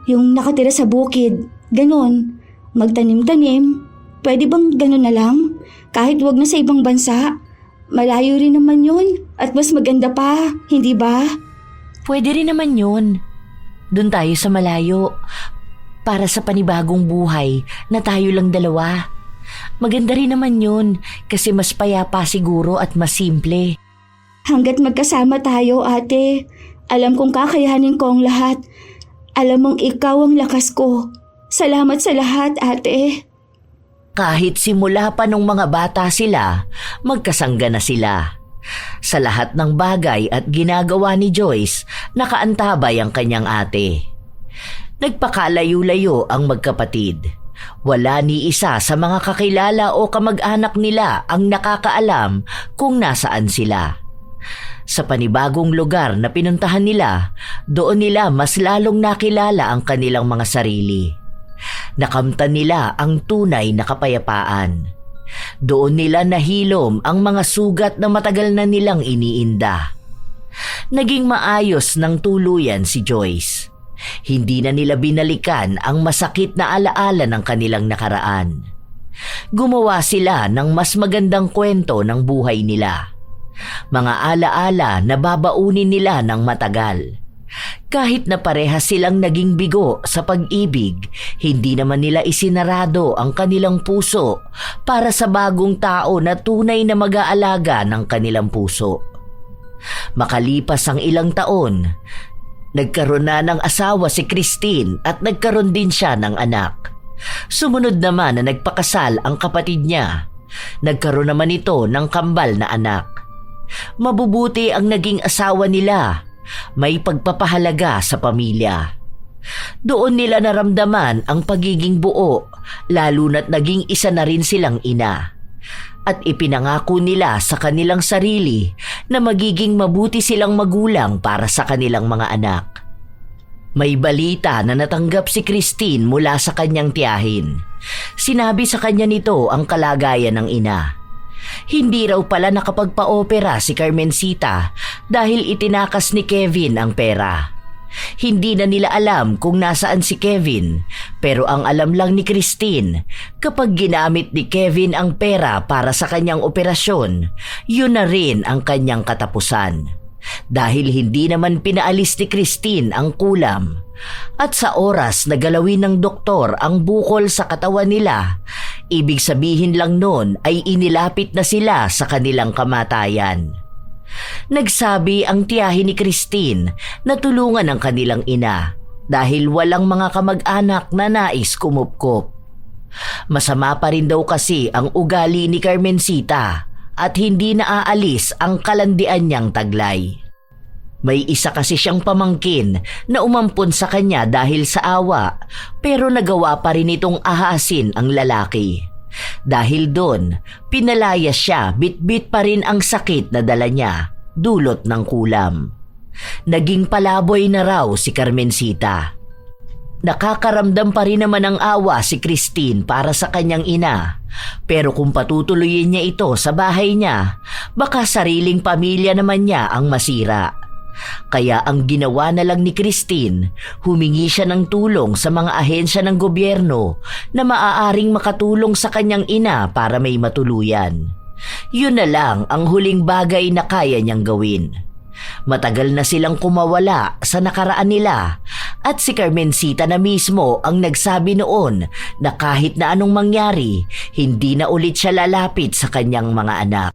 S4: Yung nakatira sa bukid. Ganon. Magtanim-tanim. Pwede bang ganon na lang? Kahit wag na sa ibang bansa. Malayo rin naman yun. At mas maganda pa, hindi ba?
S1: Pwede rin naman yun. Doon tayo sa malayo. Para sa panibagong buhay na tayo lang dalawa. Maganda rin naman yun kasi mas payapa siguro at mas simple.
S4: Hanggat magkasama tayo, ate. Alam kong kakayanin ko ang lahat. Alam mong ikaw ang lakas ko. Salamat sa lahat, ate.
S2: Kahit simula pa nung mga bata sila, magkasangga na sila. Sa lahat ng bagay at ginagawa ni Joyce, nakaantabay ang kanyang ate. Nagpakalayo-layo ang magkapatid. Wala ni isa sa mga kakilala o kamag-anak nila ang nakakaalam kung nasaan sila. Sa panibagong lugar na pinuntahan nila, doon nila mas lalong nakilala ang kanilang mga sarili. Nakamtan nila ang tunay na kapayapaan. Doon nila nahilom ang mga sugat na matagal na nilang iniinda. Naging maayos ng tuluyan si Joyce. Hindi na nila binalikan ang masakit na alaala ng kanilang nakaraan. Gumawa sila ng mas magandang kwento ng buhay nila. Mga alaala na babaunin nila ng matagal. Kahit na parehas silang naging bigo sa pag-ibig, hindi naman nila isinarado ang kanilang puso para sa bagong tao na tunay na mag-aalaga ng kanilang puso. Makalipas ang ilang taon, nagkaroon na ng asawa si Christine at nagkaroon din siya ng anak. Sumunod naman na nagpakasal ang kapatid niya. Nagkaroon naman ito ng kambal na anak. Mabubuti ang naging asawa nila. May pagpapahalaga sa pamilya. Doon nila naramdaman ang pagiging buo, lalo na't naging isa na rin silang ina. At ipinangako nila sa kanilang sarili na magiging mabuti silang magulang para sa kanilang mga anak. May balita na natanggap si Christine mula sa kanyang tiyahin. Sinabi sa kanya nito ang kalagayan ng ina. Hindi raw pala nakapagpa-opera si Carmencita dahil itinakas ni Kevin ang pera. Hindi na nila alam kung nasaan si Kevin, pero ang alam lang ni Christine, kapag ginamit ni Kevin ang pera para sa kanyang operasyon, yun na rin ang kanyang katapusan. Dahil hindi naman pinaalis ni Christine ang kulam. At sa oras na galawin ng doktor ang bukol sa katawan nila, ibig sabihin lang nun ay inilapit na sila sa kanilang kamatayan. Nagsabi ang tiyahin ni Christine na tulungan ang kanilang ina dahil walang mga kamag-anak na nais kumupkop. Masama pa rin daw kasi ang ugali ni Carmencita at hindi naaalis ang kalandian niyang taglay. May isa kasi siyang pamangkin na umampon sa kanya dahil sa awa, pero nagawa pa rin itong ahasin ang lalaki. Dahil doon, pinalaya siya, bitbit pa rin ang sakit na dala niya, dulot ng kulam. Naging palaboy na raw si Carmencita. Nakakaramdam pa rin naman ng awa si Christine para sa kanyang ina, pero kung patutuloyin niya ito sa bahay niya, baka sariling pamilya naman niya ang masira. Kaya ang ginawa na lang ni Christine, humingi siya ng tulong sa mga ahensya ng gobyerno na maaaring makatulong sa kanyang ina para may matuluyan. Yun na lang ang huling bagay na kaya niyang gawin. Matagal na silang kumawala sa nakaraan nila at si Carmencita na mismo ang nagsabi noon na kahit na anong mangyari, hindi na ulit siya lalapit sa kanyang mga anak.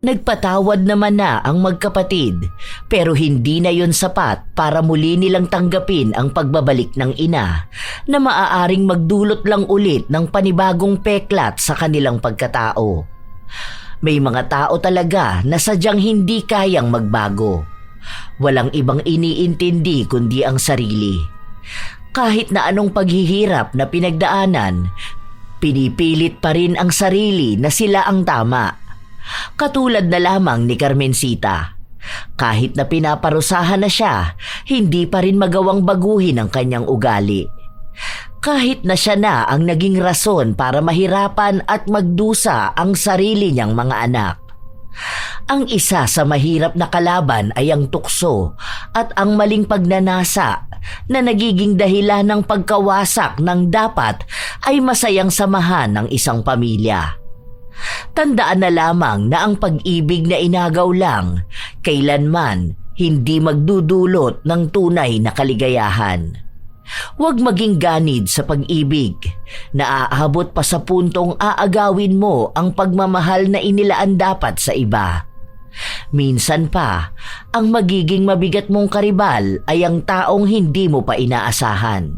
S2: Nagpatawad naman na ang magkapatid pero hindi na yon sapat para muli nilang tanggapin ang pagbabalik ng ina na maaaring magdulot lang ulit ng panibagong peklat sa kanilang pagkatao. May mga tao talaga na sadyang hindi kayang magbago. Walang ibang iniintindi kundi ang sarili. Kahit na anong paghihirap na pinagdaanan, pinipilit pa rin ang sarili na sila ang tama. Katulad na lamang ni Carmencita. Kahit na pinaparusahan na siya, hindi pa rin magawang baguhin ang kanyang ugali. Kahit na siya na ang naging rason para mahirapan at magdusa ang sarili niyang mga anak. Ang isa sa mahirap na kalaban ay ang tukso at ang maling pagnanasa na nagiging dahilan ng pagkawasak ng dapat ay masayang samahan ng isang pamilya. Tandaan na lamang na ang pag-ibig na inagaw lang, kailanman hindi magdudulot ng tunay na kaligayahan. Huwag maging ganid sa pag-ibig, na aabot pa sa puntong aagawin mo ang pagmamahal na inilaan dapat sa iba. Minsan pa, ang magiging mabigat mong karibal ay ang taong hindi mo pa inaasahan.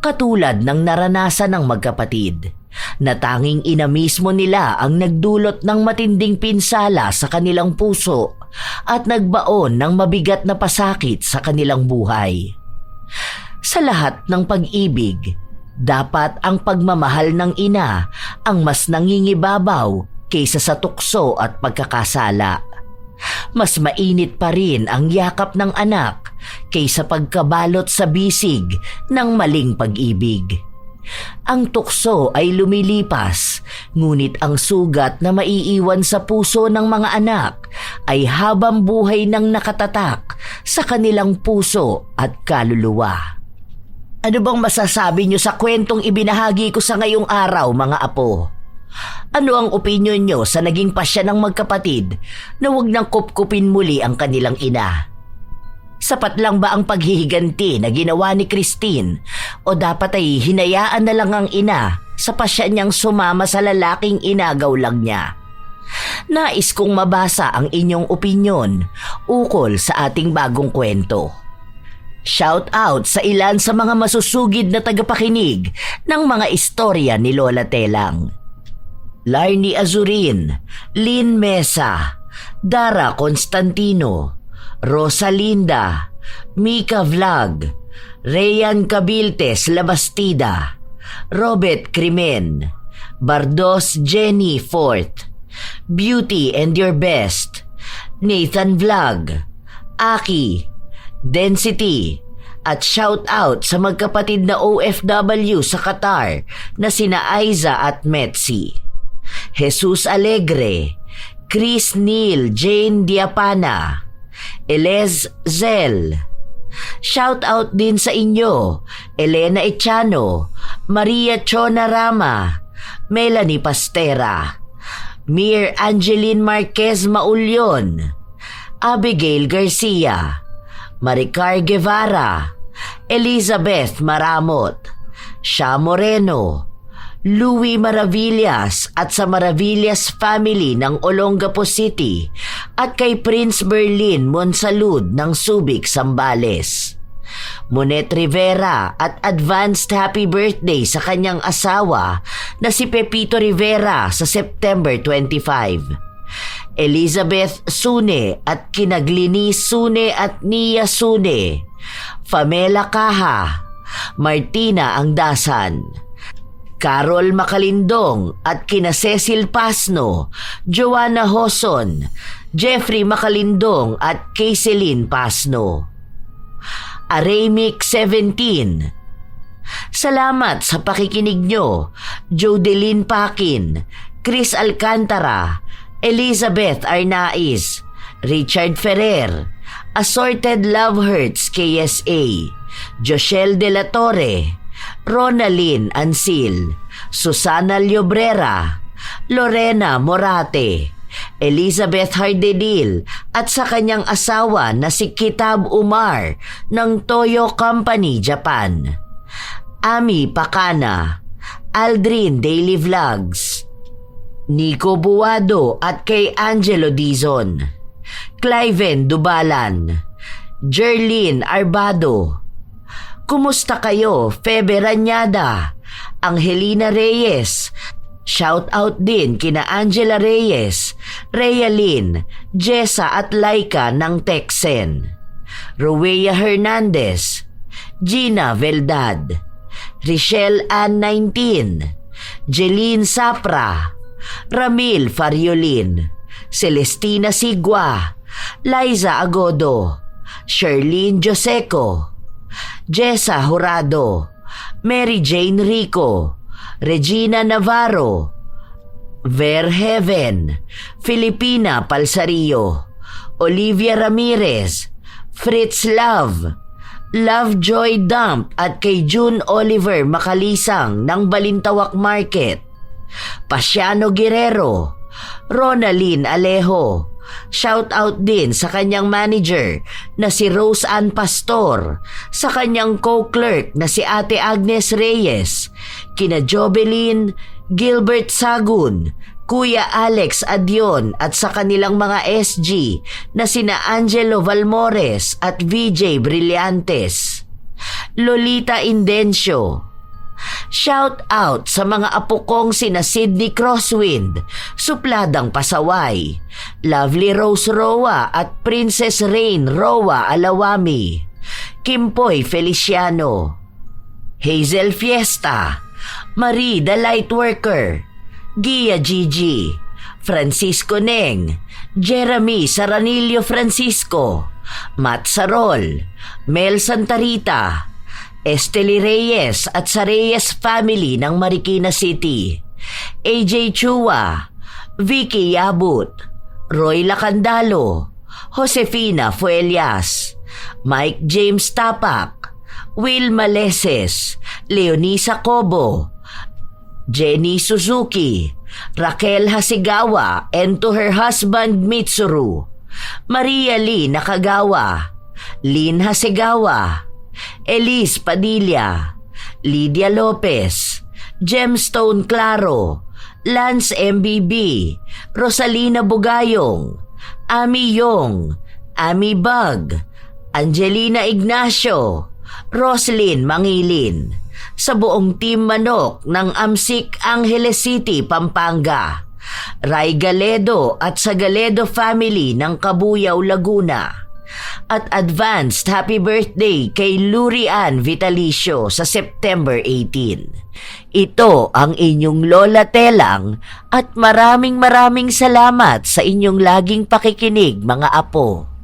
S2: Katulad ng naranasan ng magkapatid, na tanging ina mismo nila ang nagdulot ng matinding pinsala sa kanilang puso at nagbaon ng mabigat na pasakit sa kanilang buhay. Sa lahat ng pag-ibig, dapat ang pagmamahal ng ina ang mas nangingibabaw kaysa sa tukso at pagkakasala. Mas mainit pa rin ang yakap ng anak kaysa pagkabalot sa bisig ng maling pag-ibig. Ang tukso ay lumilipas, ngunit ang sugat na maiiwan sa puso ng mga anak ay habang buhay nang nakatatak sa kanilang puso at kaluluwa. Ano bang masasabi niyo sa kwentong ibinahagi ko sa ngayong araw, mga apo? Ano ang opinyon niyo sa naging pasya ng magkapatid na huwag nang kupkupin muli ang kanilang ina? Sapat lang ba ang paghihiganti na ginawa ni Christine o dapat ay hinayaan na lang ang ina sa pasya niyang sumama sa lalaking inagaw lang niya? Nais kong mabasa ang inyong opinyon ukol sa ating bagong kwento. Shout out sa ilan sa mga masusugid na tagapakinig ng mga istorya ni Lola Telang. Larny Azurin, Lynn Mesa, Dara Constantino, Rosalinda, Mika Vlog, Rayan Cabiltes Labastida, Robert Crimen, Bardos Jenny Fort, Beauty and Your Best, Nathan Vlog, Aki, Density, at shout out sa magkapatid na OFW sa Qatar na sina Aiza at Metsi, Jesus Alegre, Chris Neil Jane Diapana, Elez Zel. Shout out din sa inyo, Elena Echano, Maria Chona Rama, Melanie Pastera, Mir Angeline Marquez Maulyon, Abigail Garcia, Maricar Guevara, Elizabeth Maramot, Sha Moreno, Louie Maravillas at sa Maravillas family ng Olongapo City at kay Prince Berlin Monsalud ng Subic, Zambales. Monet Rivera at advanced happy birthday sa kanyang asawa na si Pepito Rivera sa September 25. Elizabeth Sune at Kinaglini Sune at Nia Sune. Famela Caja, Martina Angdasan, Carol Makalindong at kina Cecil Pasno, Joanna Hoson, Jeffrey Makalindong at Kayselin Pasno. Aramic 17. Salamat sa pakikinig nyo, Jodeline Pakin, Chris Alcantara, Elizabeth Arnaiz, Richard Ferrer, Assorted Love Hurts KSA, Joshel De La Torre, Ronalyn Ansil, Susana Llobrera, Lorena Morate, Elizabeth Hardenil at sa kanyang asawa na si Kitab Umar ng Toyo Company, Japan. Ami Pakana, Aldrin Daily Vlogs, Nico Buwado at kay Angelo Dizon, Cliven Dubalan, Jerlyn Arbado. Kumusta kayo, Febe Ranyada, Angelina Reyes, shout out din kina Angela Reyes, Rhea Lynn, Jessa at Laika ng Texen, Rowea Hernandez, Gina Veldad, Richelle Ann 19, Jeline Sapra, Ramil Fariolin, Celestina Sigua, Liza Agodo, Sherlyn Joseco, Jessa Jurado, Mary Jane Rico, Regina Navarro, Ver Heaven, Filipina Palsario, Olivia Ramirez, Fritz Love, Lovejoy Dump at kay June Oliver Makalisang ng Balintawak Market, Pasiano Guerrero, Ronalyn Alejo. Shout out din sa kanyang manager na si Rose Ann Pastor, sa kanyang co-clerk na si Ate Agnes Reyes, kina Jobelin, Gilbert Sagun, Kuya Alex Adion at sa kanilang mga SG na sina Angelo Valmores at VJ Brillantes, Lolita Indencio. Shout out sa mga apo kong sina Sydney Crosswind, Supladang Pasaway, Lovely Rose Roa at Princess Rain Roa Alawami, Kimpoy Feliciano, Hazel Fiesta, Marie the Lightworker, Gia Gigi, Francisco Neng, Jeremy Saranillo Francisco, Matt Sarol, Mel Santarita, Esteli Reyes at sa Reyes family ng Marikina City, AJ Chua, Vicky Yabut, Roy Lacandalo, Josefina Fuelias, Mike James Tapak, Will Maleses, Leonisa Cobo, Jenny Suzuki, Raquel Hasigawa and to her husband Mitsuru, Maria Lee Nakagawa, Lynn Hasegawa, Elise Padilla, Lydia Lopez, Gemstone Claro, Lance MBB, Rosalina Bugayong, Ami Yong, Ami Bug, Angelina Ignacio, Roslyn Mangilin, sa buong Team Manok ng Amsik Angeles City, Pampanga, Ray Galedo at sa Galedo family ng Cabuyao, Laguna, at advanced happy birthday kay Lurian Vitalicio sa September 18. Ito ang inyong Lola Telang at maraming salamat sa inyong laging pakikinig, mga apo.